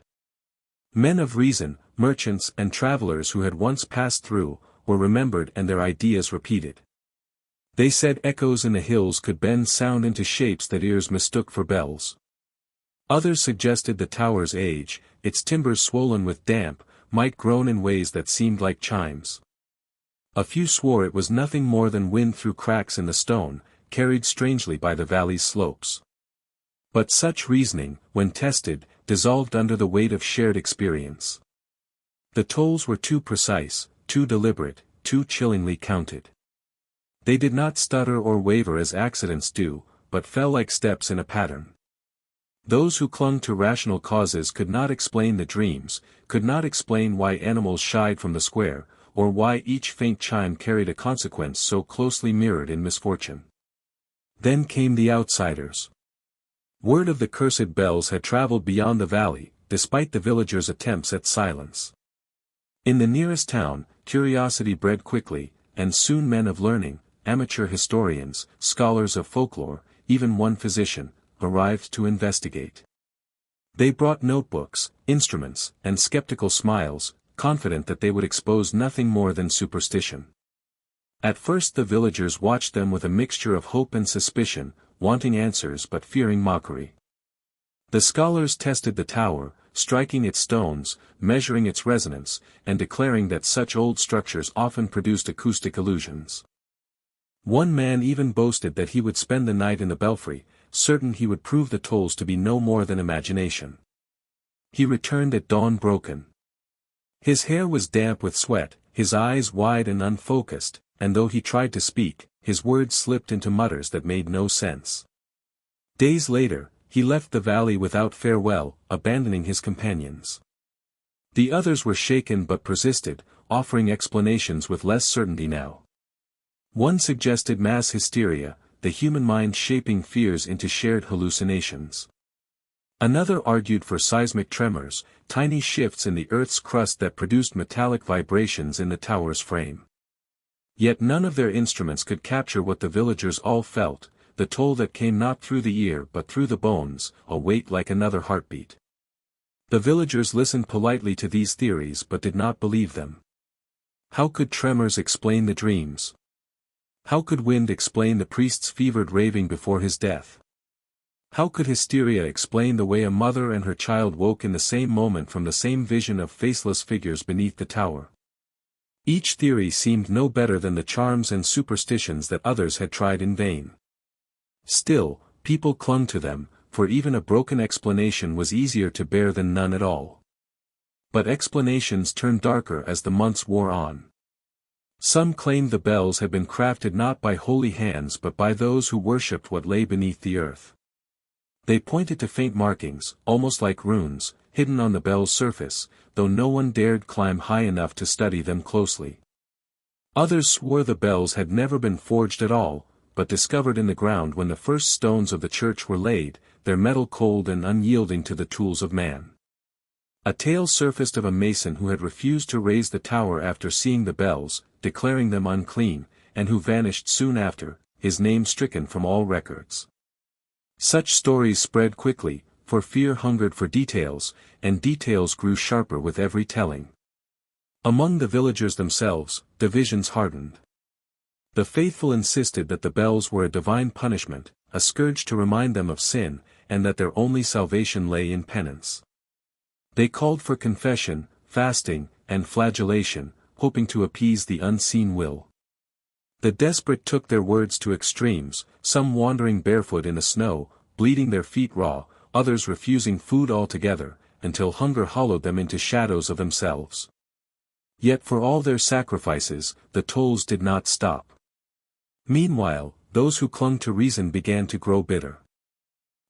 Men of reason, merchants and travelers who had once passed through, were remembered and their ideas repeated. They said echoes in the hills could bend sound into shapes that ears mistook for bells. Others suggested the tower's age, its timbers swollen with damp, might groan in ways that seemed like chimes. A few swore it was nothing more than wind through cracks in the stone, carried strangely by the valley's slopes. But such reasoning, when tested, dissolved under the weight of shared experience. The tolls were too precise, too deliberate, too chillingly counted. They did not stutter or waver as accidents do, but fell like steps in a pattern. Those who clung to rational causes could not explain the dreams, could not explain why animals shied from the square, or why each faint chime carried a consequence so closely mirrored in misfortune. Then came the outsiders. Word of the cursed bells had traveled beyond the valley, despite the villagers' attempts at silence. In the nearest town, curiosity bred quickly, and soon men of learning, amateur historians, scholars of folklore, even one physician, arrived to investigate. They brought notebooks, instruments, and skeptical smiles, confident that they would expose nothing more than superstition. At first the villagers watched them with a mixture of hope and suspicion, wanting answers but fearing mockery. The scholars tested the tower, striking its stones, measuring its resonance, and declaring that such old structures often produced acoustic illusions. One man even boasted that he would spend the night in the belfry, certain he would prove the tolls to be no more than imagination. He returned at dawn broken. His hair was damp with sweat, his eyes wide and unfocused, and though he tried to speak, his words slipped into mutters that made no sense. Days later, he left the valley without farewell, abandoning his companions. The others were shaken but persisted, offering explanations with less certainty now. One suggested mass hysteria, the human mind shaping fears into shared hallucinations. Another argued for seismic tremors, tiny shifts in the Earth's crust that produced metallic vibrations in the tower's frame. Yet none of their instruments could capture what the villagers all felt, the toll that came not through the ear but through the bones, a weight like another heartbeat. The villagers listened politely to these theories but did not believe them. How could tremors explain the dreams? How could wind explain the priest's fevered raving before his death? How could hysteria explain the way a mother and her child woke in the same moment from the same vision of faceless figures beneath the tower? Each theory seemed no better than the charms and superstitions that others had tried in vain. Still, people clung to them, for even a broken explanation was easier to bear than none at all. But explanations turned darker as the months wore on. Some claimed the bells had been crafted not by holy hands but by those who worshipped what lay beneath the earth. They pointed to faint markings, almost like runes, hidden on the bell's surface, though no one dared climb high enough to study them closely. Others swore the bells had never been forged at all, but discovered in the ground when the first stones of the church were laid, their metal cold and unyielding to the tools of man. A tale surfaced of a mason who had refused to raise the tower after seeing the bells, declaring them unclean, and who vanished soon after, his name stricken from all records. Such stories spread quickly, for fear hungered for details, and details grew sharper with every telling. Among the villagers themselves, divisions hardened. The faithful insisted that the bells were a divine punishment, a scourge to remind them of sin, and that their only salvation lay in penance. They called for confession, fasting, and flagellation, hoping to appease the unseen will. The desperate took their words to extremes, some wandering barefoot in the snow, bleeding their feet raw, others refusing food altogether, until hunger hollowed them into shadows of themselves. Yet for all their sacrifices, the tolls did not stop. Meanwhile, those who clung to reason began to grow bitter.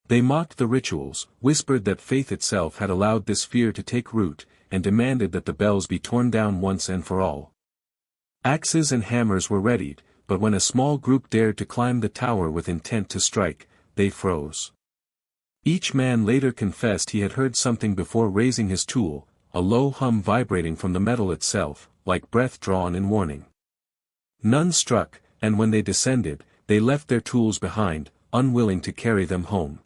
They mocked the rituals, whispered that faith itself had allowed this fear to take root, and demanded that the bells be torn down once and for all. Axes and hammers were readied, but when a small group dared to climb the tower with intent to strike, they froze. Each man later confessed he had heard something before raising his tool, a low hum vibrating from the metal itself, like breath drawn in warning. None struck, and when they descended, they left their tools behind, unwilling to carry them home.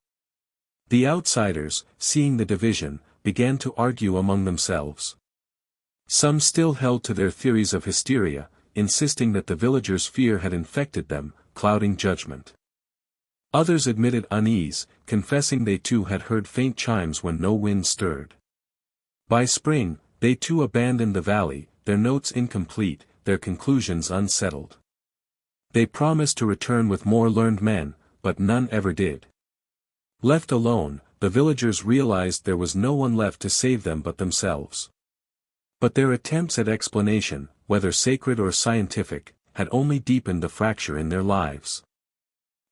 The outsiders, seeing the division, began to argue among themselves. Some still held to their theories of hysteria, insisting that the villagers' fear had infected them, clouding judgment. Others admitted unease, confessing they too had heard faint chimes when no wind stirred. By spring, they too abandoned the valley, their notes incomplete, their conclusions unsettled. They promised to return with more learned men, but none ever did. Left alone, the villagers realized there was no one left to save them but themselves. But their attempts at explanation, whether sacred or scientific, had only deepened the fracture in their lives.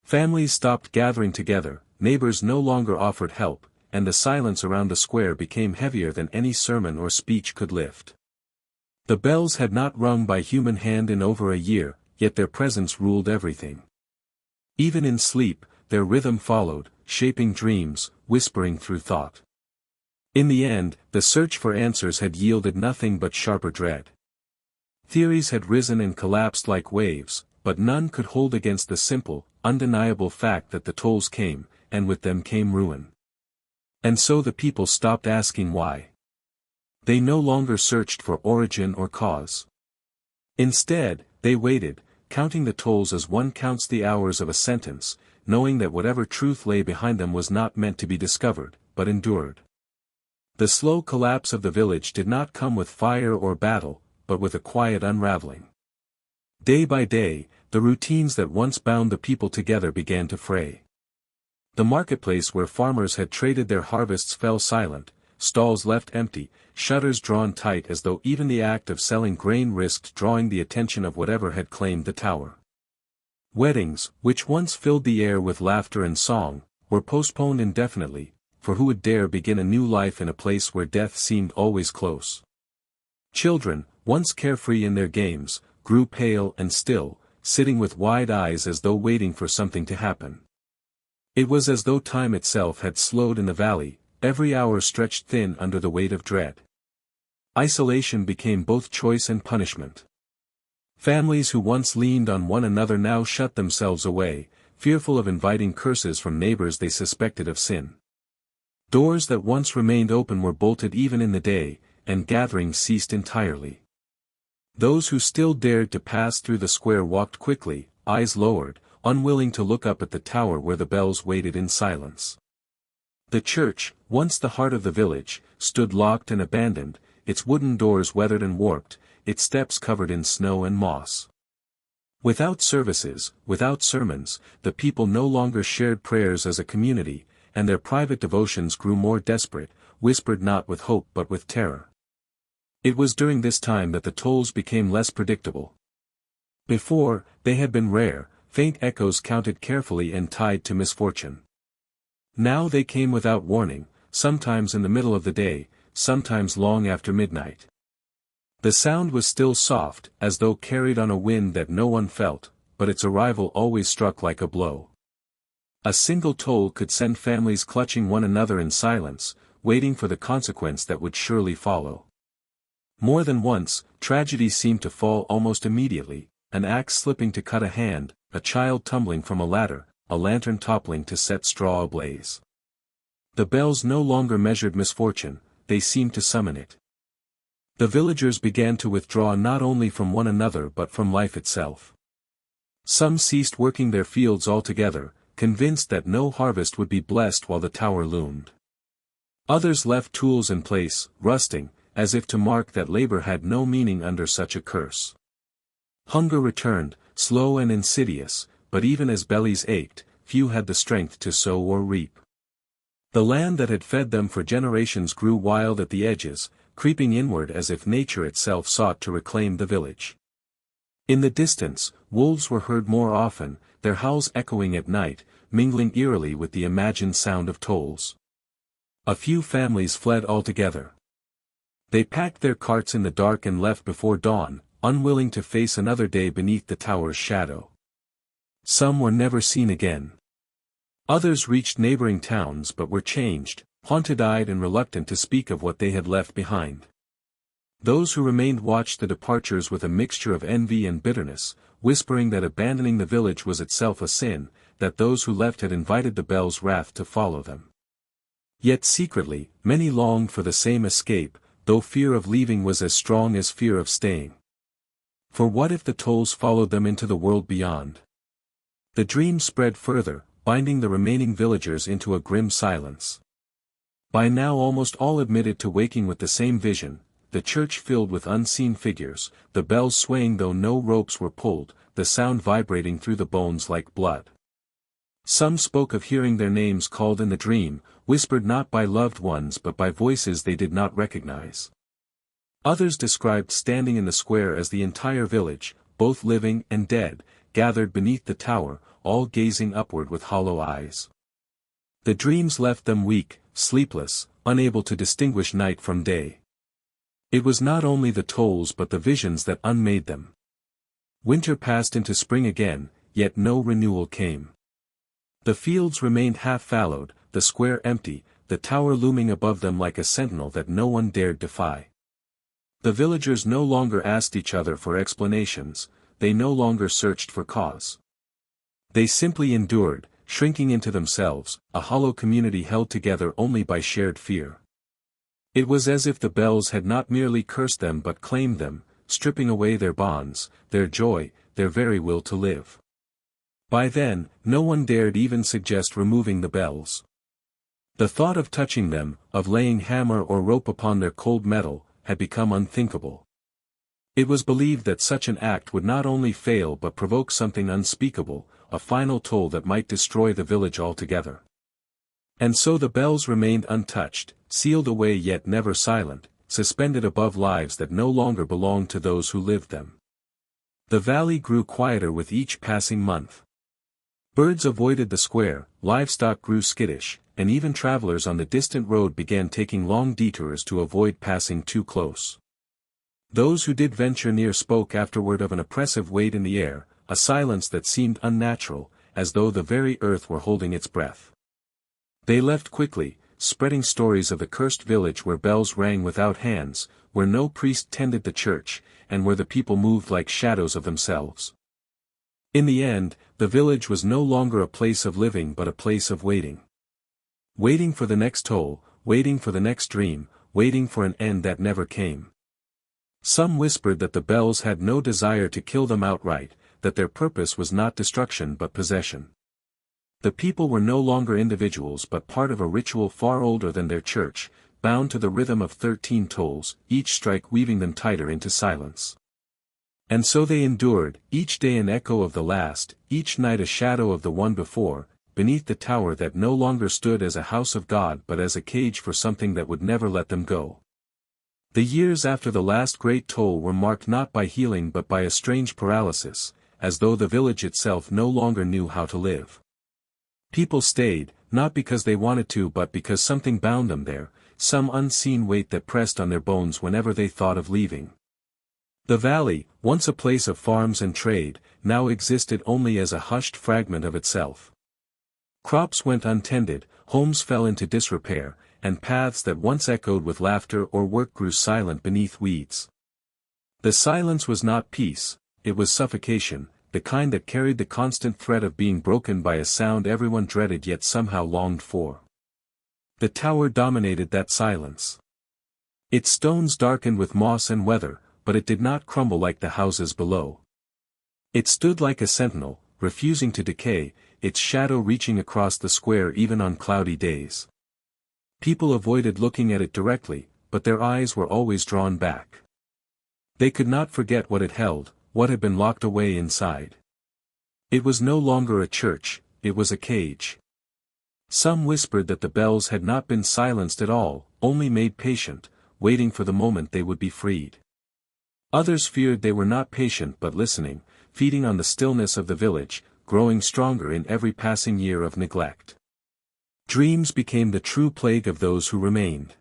Families stopped gathering together, neighbors no longer offered help, and the silence around the square became heavier than any sermon or speech could lift. The bells had not rung by human hand in over a year, yet their presence ruled everything. Even in sleep, their rhythm followed, shaping dreams, whispering through thought. In the end, the search for answers had yielded nothing but sharper dread. Theories had risen and collapsed like waves, but none could hold against the simple, undeniable fact that the tolls came, and with them came ruin. And so the people stopped asking why. They no longer searched for origin or cause. Instead, they waited, counting the tolls as one counts the hours of a sentence, knowing that whatever truth lay behind them was not meant to be discovered, but endured. The slow collapse of the village did not come with fire or battle, but with a quiet unraveling. Day by day, the routines that once bound the people together began to fray. The marketplace where farmers had traded their harvests fell silent, stalls left empty, shutters drawn tight as though even the act of selling grain risked drawing the attention of whatever had claimed the tower. Weddings, which once filled the air with laughter and song, were postponed indefinitely, for who would dare begin a new life in a place where death seemed always close? Children, once carefree in their games, grew pale and still, sitting with wide eyes as though waiting for something to happen. It was as though time itself had slowed in the valley, every hour stretched thin under the weight of dread. Isolation became both choice and punishment. Families who once leaned on one another now shut themselves away, fearful of inviting curses from neighbors they suspected of sin. Doors that once remained open were bolted even in the day, and gatherings ceased entirely. Those who still dared to pass through the square walked quickly, eyes lowered, unwilling to look up at the tower where the bells waited in silence. The church, once the heart of the village, stood locked and abandoned, its wooden doors weathered and warped, its steps covered in snow and moss. Without services, without sermons, the people no longer shared prayers as a community, and their private devotions grew more desperate, whispered not with hope but with terror. It was during this time that the tolls became less predictable. Before, they had been rare, faint echoes counted carefully and tied to misfortune. Now they came without warning, sometimes in the middle of the day, sometimes long after midnight. The sound was still soft, as though carried on a wind that no one felt, but its arrival always struck like a blow. A single toll could send families clutching one another in silence, waiting for the consequence that would surely follow. More than once, tragedy seemed to fall almost immediately, an axe slipping to cut a hand, a child tumbling from a ladder, a lantern toppling to set straw ablaze. The bells no longer measured misfortune, they seemed to summon it. The villagers began to withdraw not only from one another but from life itself. Some ceased working their fields altogether, convinced that no harvest would be blessed while the tower loomed. Others left tools in place, rusting, as if to mark that labor had no meaning under such a curse. Hunger returned, slow and insidious, but even as bellies ached, few had the strength to sow or reap. The land that had fed them for generations grew wild at the edges, creeping inward as if nature itself sought to reclaim the village. In the distance, wolves were heard more often, their howls echoing at night, mingling eerily with the imagined sound of tolls. A few families fled altogether. They packed their carts in the dark and left before dawn, unwilling to face another day beneath the tower's shadow. Some were never seen again. Others reached neighboring towns but were changed, haunted-eyed and reluctant to speak of what they had left behind. Those who remained watched the departures with a mixture of envy and bitterness, whispering that abandoning the village was itself a sin, that those who left had invited the bell's wrath to follow them. Yet secretly, many longed for the same escape, though fear of leaving was as strong as fear of staying. For what if the tolls followed them into the world beyond? The dream spread further, binding the remaining villagers into a grim silence. By now almost all admitted to waking with the same vision, the church filled with unseen figures, the bells swaying though no ropes were pulled, the sound vibrating through the bones like blood. Some spoke of hearing their names called in the dream, whispered not by loved ones but by voices they did not recognize. Others described standing in the square as the entire village, both living and dead, gathered beneath the tower, all gazing upward with hollow eyes. The dreams left them weak, sleepless, unable to distinguish night from day. It was not only the tolls but the visions that unmade them. Winter passed into spring again, yet no renewal came. The fields remained half-fallowed, the square empty, the tower looming above them like a sentinel that no one dared defy. The villagers no longer asked each other for explanations, they no longer searched for cause. They simply endured, shrinking into themselves, a hollow community held together only by shared fear. It was as if the bells had not merely cursed them but claimed them, stripping away their bonds, their joy, their very will to live. By then, no one dared even suggest removing the bells. The thought of touching them, of laying hammer or rope upon their cold metal, had become unthinkable. It was believed that such an act would not only fail but provoke something unspeakable, a final toll that might destroy the village altogether. And so the bells remained untouched, sealed away yet never silent, suspended above lives that no longer belonged to those who lived them. The valley grew quieter with each passing month. Birds avoided the square, livestock grew skittish, and even travelers on the distant road began taking long detours to avoid passing too close. Those who did venture near spoke afterward of an oppressive weight in the air, a silence that seemed unnatural, as though the very earth were holding its breath. They left quickly, spreading stories of the cursed village where bells rang without hands, where no priest tended the church, and where the people moved like shadows of themselves. In the end, the village was no longer a place of living but a place of waiting. Waiting for the next toll, waiting for the next dream, waiting for an end that never came. Some whispered that the bells had no desire to kill them outright, that their purpose was not destruction but possession. The people were no longer individuals but part of a ritual far older than their church, bound to the rhythm of 13 tolls, each strike weaving them tighter into silence. And so they endured, each day an echo of the last, each night a shadow of the one before, beneath the tower that no longer stood as a house of God but as a cage for something that would never let them go. The years after the last great toll were marked not by healing but by a strange paralysis, as though the village itself no longer knew how to live. People stayed, not because they wanted to but because something bound them there, some unseen weight that pressed on their bones whenever they thought of leaving. The valley, once a place of farms and trade, now existed only as a hushed fragment of itself. Crops went untended, homes fell into disrepair, and paths that once echoed with laughter or work grew silent beneath weeds. The silence was not peace, it was suffocation, the kind that carried the constant threat of being broken by a sound everyone dreaded yet somehow longed for. The tower dominated that silence. Its stones darkened with moss and weather, but it did not crumble like the houses below. It stood like a sentinel, refusing to decay, its shadow reaching across the square even on cloudy days. People avoided looking at it directly, but their eyes were always drawn back. They could not forget what it held, what had been locked away inside. It was no longer a church, it was a cage. Some whispered that the bells had not been silenced at all, only made patient, waiting for the moment they would be freed. Others feared they were not patient but listening, feeding on the stillness of the village, growing stronger in every passing year of neglect. Dreams became the true plague of those who remained.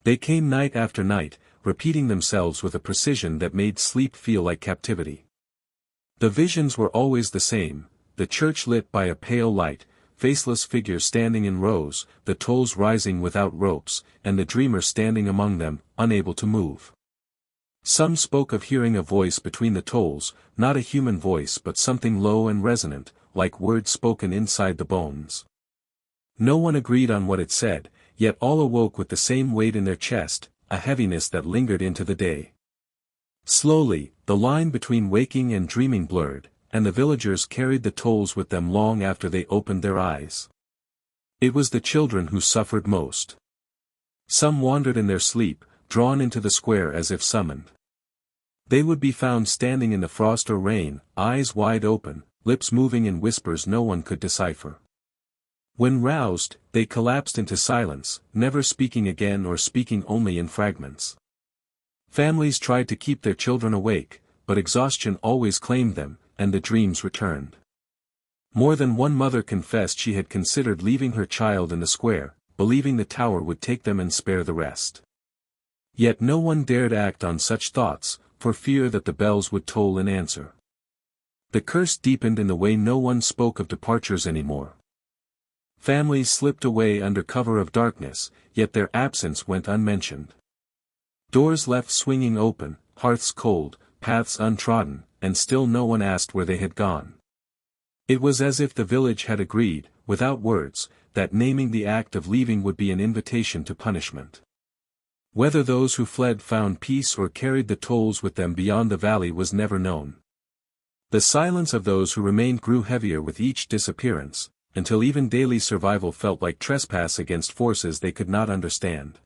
They came night after night, repeating themselves with a precision that made sleep feel like captivity. The visions were always the same, the church lit by a pale light, faceless figures standing in rows, the tolls rising without ropes, and the dreamer standing among them, unable to move. Some spoke of hearing a voice between the tolls, not a human voice but something low and resonant, like words spoken inside the bones. No one agreed on what it said, yet all awoke with the same weight in their chest, a heaviness that lingered into the day. Slowly, the line between waking and dreaming blurred, and the villagers carried the tolls with them long after they opened their eyes. It was the children who suffered most. Some wandered in their sleep, drawn into the square as if summoned. They would be found standing in the frost or rain, eyes wide open, lips moving in whispers no one could decipher. When roused, they collapsed into silence, never speaking again or speaking only in fragments. Families tried to keep their children awake, but exhaustion always claimed them, and the dreams returned. More than one mother confessed she had considered leaving her child in the square, believing the tower would take them and spare the rest. Yet no one dared act on such thoughts, for fear that the bells would toll in answer. The curse deepened in the way no one spoke of departures anymore. Families slipped away under cover of darkness, yet their absence went unmentioned. Doors left swinging open, hearths cold, paths untrodden, and still no one asked where they had gone. It was as if the village had agreed, without words, that naming the act of leaving would be an invitation to punishment. Whether those who fled found peace or carried the tolls with them beyond the valley was never known. The silence of those who remained grew heavier with each disappearance, until even daily survival felt like trespass against forces they could not understand.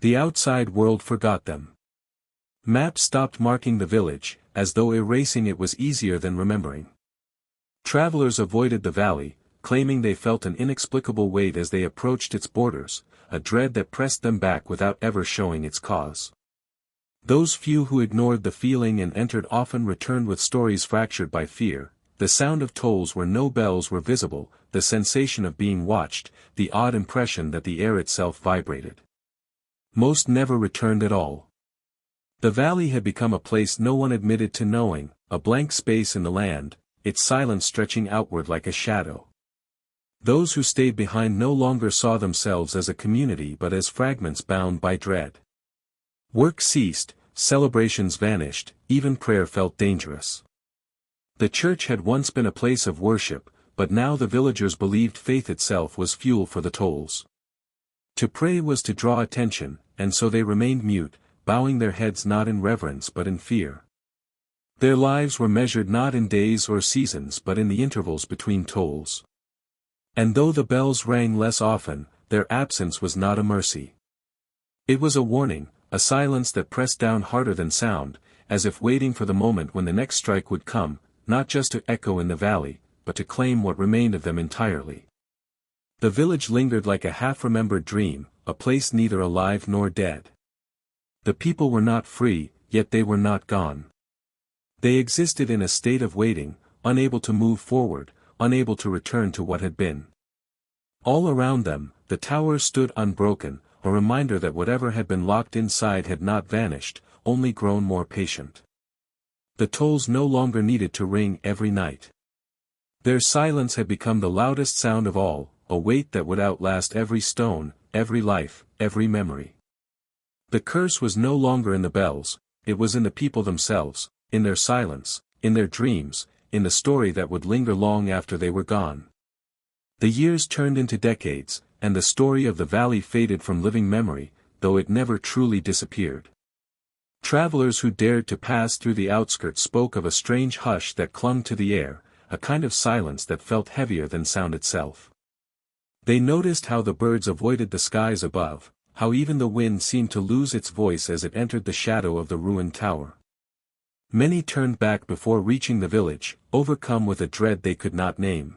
The outside world forgot them. Maps stopped marking the village, as though erasing it was easier than remembering. Travelers avoided the valley, claiming they felt an inexplicable weight as they approached its borders, a dread that pressed them back without ever showing its cause. Those few who ignored the feeling and entered often returned with stories fractured by fear, the sound of tolls where no bells were visible, the sensation of being watched, the odd impression that the air itself vibrated. Most never returned at all. The valley had become a place no one admitted to knowing, a blank space in the land, its silence stretching outward like a shadow. Those who stayed behind no longer saw themselves as a community but as fragments bound by dread. Work ceased, celebrations vanished, even prayer felt dangerous. The church had once been a place of worship, but now the villagers believed faith itself was fuel for the tolls. To pray was to draw attention, and so they remained mute, bowing their heads not in reverence but in fear. Their lives were measured not in days or seasons but in the intervals between tolls. And though the bells rang less often, their absence was not a mercy. It was a warning, a silence that pressed down harder than sound, as if waiting for the moment when the next strike would come, not just to echo in the valley, but to claim what remained of them entirely. The village lingered like a half-remembered dream, a place neither alive nor dead. The people were not free, yet they were not gone. They existed in a state of waiting, unable to move forward, unable to return to what had been. All around them, the tower stood unbroken, a reminder that whatever had been locked inside had not vanished, only grown more patient. The tolls no longer needed to ring every night. Their silence had become the loudest sound of all, a weight that would outlast every stone, every life, every memory. The curse was no longer in the bells, it was in the people themselves, in their silence, in their dreams, in the story that would linger long after they were gone. The years turned into decades, and the story of the valley faded from living memory, though it never truly disappeared. Travelers who dared to pass through the outskirts spoke of a strange hush that clung to the air, a kind of silence that felt heavier than sound itself. They noticed how the birds avoided the skies above, how even the wind seemed to lose its voice as it entered the shadow of the ruined tower. Many turned back before reaching the village, overcome with a dread they could not name.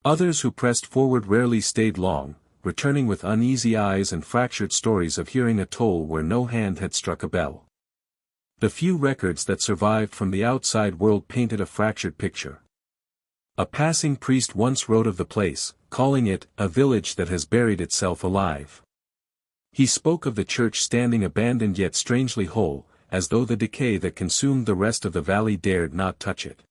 Others who pressed forward rarely stayed long, returning with uneasy eyes and fractured stories of hearing a toll where no hand had struck a bell. The few records that survived from the outside world painted a fractured picture. A passing priest once wrote of the place, calling it a village that has buried itself alive. He spoke of the church standing abandoned yet strangely whole, as though the decay that consumed the rest of the valley dared not touch it.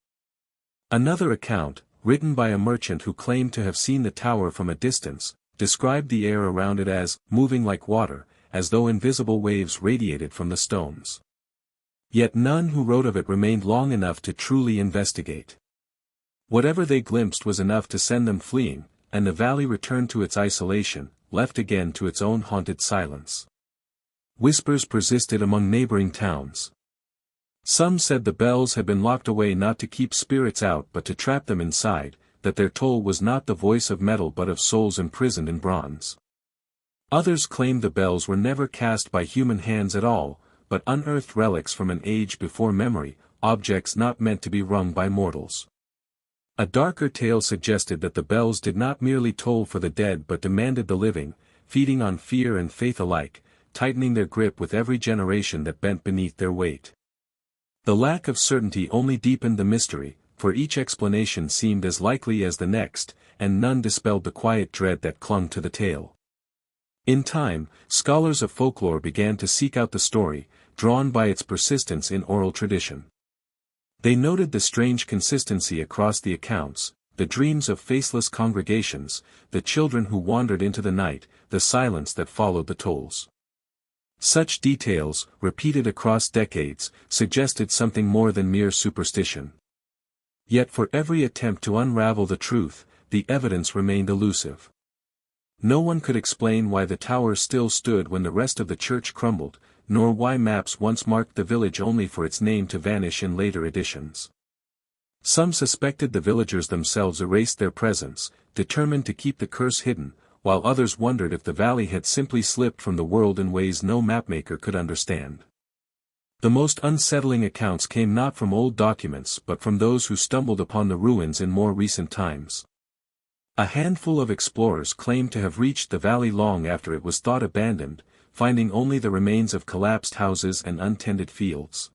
Another account, written by a merchant who claimed to have seen the tower from a distance, described the air around it as moving like water, as though invisible waves radiated from the stones. Yet none who wrote of it remained long enough to truly investigate. Whatever they glimpsed was enough to send them fleeing, and the valley returned to its isolation, left again to its own haunted silence. Whispers persisted among neighboring towns. Some said the bells had been locked away not to keep spirits out but to trap them inside, that their toll was not the voice of metal but of souls imprisoned in bronze. Others claimed the bells were never cast by human hands at all, but unearthed relics from an age before memory, objects not meant to be rung by mortals. A darker tale suggested that the bells did not merely toll for the dead but demanded the living, feeding on fear and faith alike, tightening their grip with every generation that bent beneath their weight. The lack of certainty only deepened the mystery, for each explanation seemed as likely as the next, and none dispelled the quiet dread that clung to the tale. In time, scholars of folklore began to seek out the story, drawn by its persistence in oral tradition. They noted the strange consistency across the accounts, the dreams of faceless congregations, the children who wandered into the night, the silence that followed the tolls. Such details, repeated across decades, suggested something more than mere superstition. Yet for every attempt to unravel the truth, the evidence remained elusive. No one could explain why the tower still stood when the rest of the church crumbled, nor why maps once marked the village only for its name to vanish in later editions. Some suspected the villagers themselves erased their presence, determined to keep the curse hidden, while others wondered if the valley had simply slipped from the world in ways no mapmaker could understand. The most unsettling accounts came not from old documents but from those who stumbled upon the ruins in more recent times. A handful of explorers claimed to have reached the valley long after it was thought abandoned, finding only the remains of collapsed houses and untended fields.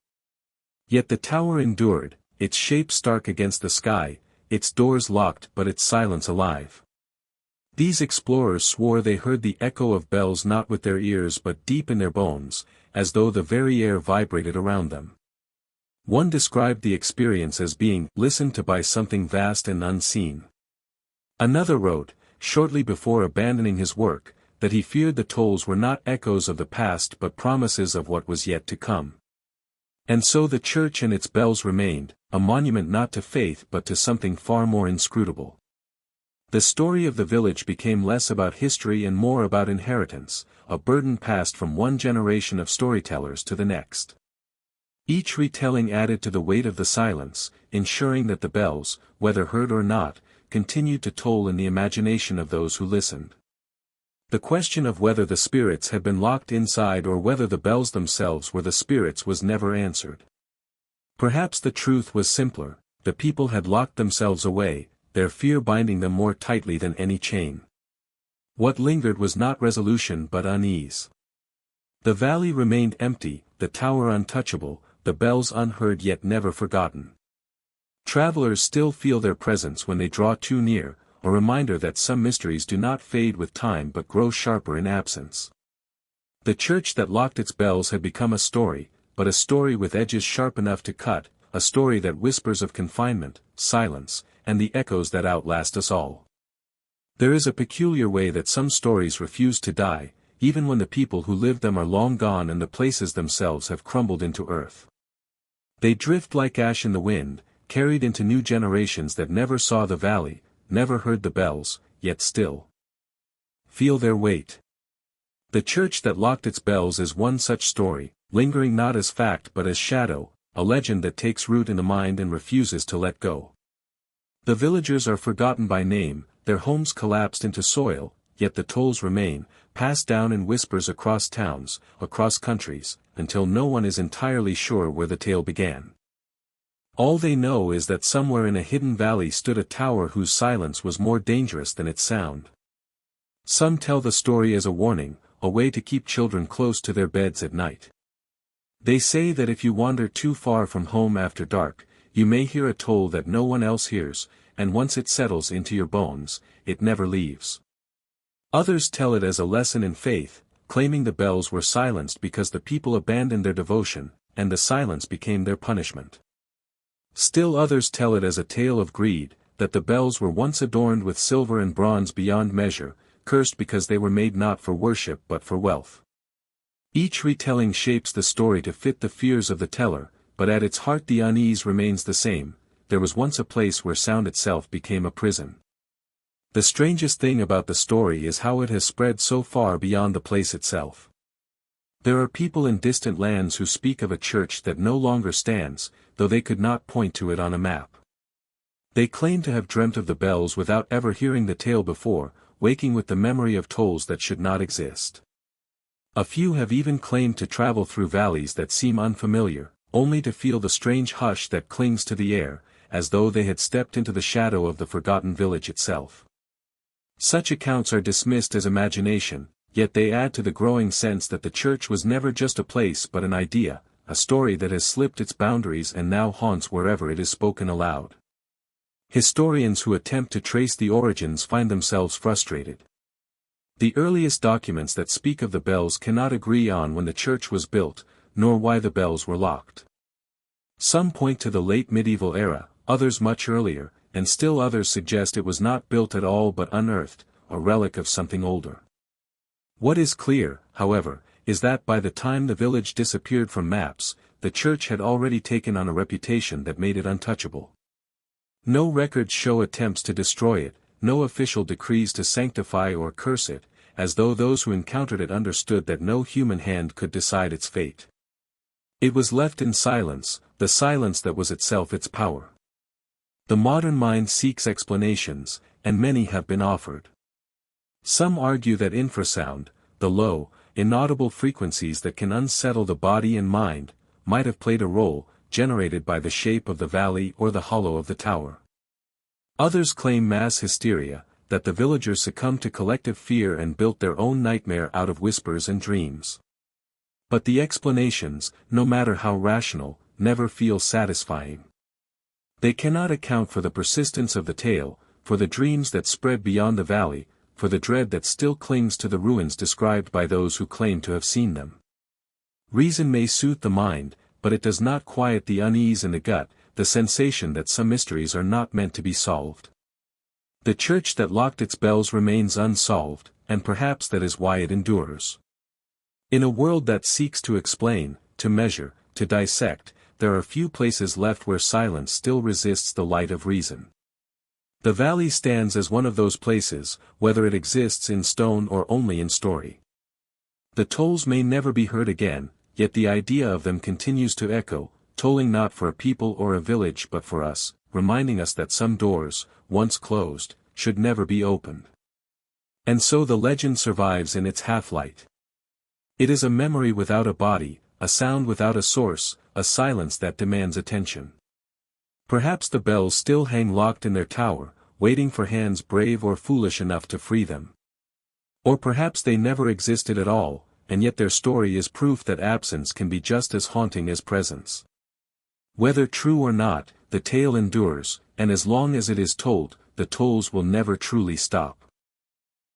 Yet the tower endured, its shape stark against the sky, its doors locked but its silence alive. These explorers swore they heard the echo of bells not with their ears but deep in their bones, as though the very air vibrated around them. One described the experience as being listened to by something vast and unseen. Another wrote, shortly before abandoning his work, that he feared the tolls were not echoes of the past but promises of what was yet to come. And so the church and its bells remained, a monument not to faith but to something far more inscrutable. The story of the village became less about history and more about inheritance, a burden passed from one generation of storytellers to the next. Each retelling added to the weight of the silence, ensuring that the bells, whether heard or not, continued to toll in the imagination of those who listened. The question of whether the spirits had been locked inside or whether the bells themselves were the spirits was never answered. Perhaps the truth was simpler: the people had locked themselves away, their fear binding them more tightly than any chain. What lingered was not resolution but unease. The valley remained empty, the tower untouchable, the bells unheard yet never forgotten. Travelers still feel their presence when they draw too near, a reminder that some mysteries do not fade with time but grow sharper in absence. The church that locked its bells had become a story, but a story with edges sharp enough to cut, a story that whispers of confinement, silence, and the echoes that outlast us all. There is a peculiar way that some stories refuse to die, even when the people who lived them are long gone and the places themselves have crumbled into earth. They drift like ash in the wind, carried into new generations that never saw the valley, never heard the bells, yet still feel their weight. The church that locked its bells is one such story, lingering not as fact but as shadow, a legend that takes root in the mind and refuses to let go. The villagers are forgotten by name, their homes collapsed into soil, yet the tolls remain, passed down in whispers across towns, across countries, until no one is entirely sure where the tale began. All they know is that somewhere in a hidden valley stood a tower whose silence was more dangerous than its sound. Some tell the story as a warning, a way to keep children close to their beds at night. They say that if you wander too far from home after dark, you may hear a toll that no one else hears, and once it settles into your bones, it never leaves. Others tell it as a lesson in faith, claiming the bells were silenced because the people abandoned their devotion, and the silence became their punishment. Still others tell it as a tale of greed, that the bells were once adorned with silver and bronze beyond measure, cursed because they were made not for worship but for wealth. Each retelling shapes the story to fit the fears of the teller, but at its heart the unease remains the same: there was once a place where sound itself became a prison. The strangest thing about the story is how it has spread so far beyond the place itself. There are people in distant lands who speak of a church that no longer stands, though they could not point to it on a map. They claim to have dreamt of the bells without ever hearing the tale before, waking with the memory of tolls that should not exist. A few have even claimed to travel through valleys that seem unfamiliar, only to feel the strange hush that clings to the air, as though they had stepped into the shadow of the forgotten village itself. Such accounts are dismissed as imagination, yet they add to the growing sense that the church was never just a place but an idea, a story that has slipped its boundaries and now haunts wherever it is spoken aloud. Historians who attempt to trace the origins find themselves frustrated. The earliest documents that speak of the bells cannot agree on when the church was built, nor why the bells were locked. Some point to the late medieval era, others much earlier, and still others suggest it was not built at all but unearthed, a relic of something older. What is clear, however, is that by the time the village disappeared from maps, the church had already taken on a reputation that made it untouchable. No records show attempts to destroy it, no official decrees to sanctify or curse it, as though those who encountered it understood that no human hand could decide its fate. It was left in silence, the silence that was itself its power. The modern mind seeks explanations, and many have been offered. Some argue that infrasound, the low, inaudible frequencies that can unsettle the body and mind, might have played a role, generated by the shape of the valley or the hollow of the tower. Others claim mass hysteria, that the villagers succumbed to collective fear and built their own nightmare out of whispers and dreams. But the explanations, no matter how rational, never feel satisfying. They cannot account for the persistence of the tale, for the dreams that spread beyond the valley, for the dread that still clings to the ruins described by those who claim to have seen them. Reason may soothe the mind, but it does not quiet the unease in the gut, the sensation that some mysteries are not meant to be solved. The church that locked its bells remains unsolved, and perhaps that is why it endures. In a world that seeks to explain, to measure, to dissect, there are few places left where silence still resists the light of reason. The valley stands as one of those places, whether it exists in stone or only in story. The tolls may never be heard again, yet the idea of them continues to echo, tolling not for a people or a village but for us, reminding us that some doors, once closed, should never be opened. And so the legend survives in its half-light. It is a memory without a body, a sound without a source, a silence that demands attention. Perhaps the bells still hang locked in their tower, waiting for hands brave or foolish enough to free them. Or perhaps they never existed at all, and yet their story is proof that absence can be just as haunting as presence. Whether true or not, the tale endures, and as long as it is told, the tolls will never truly stop.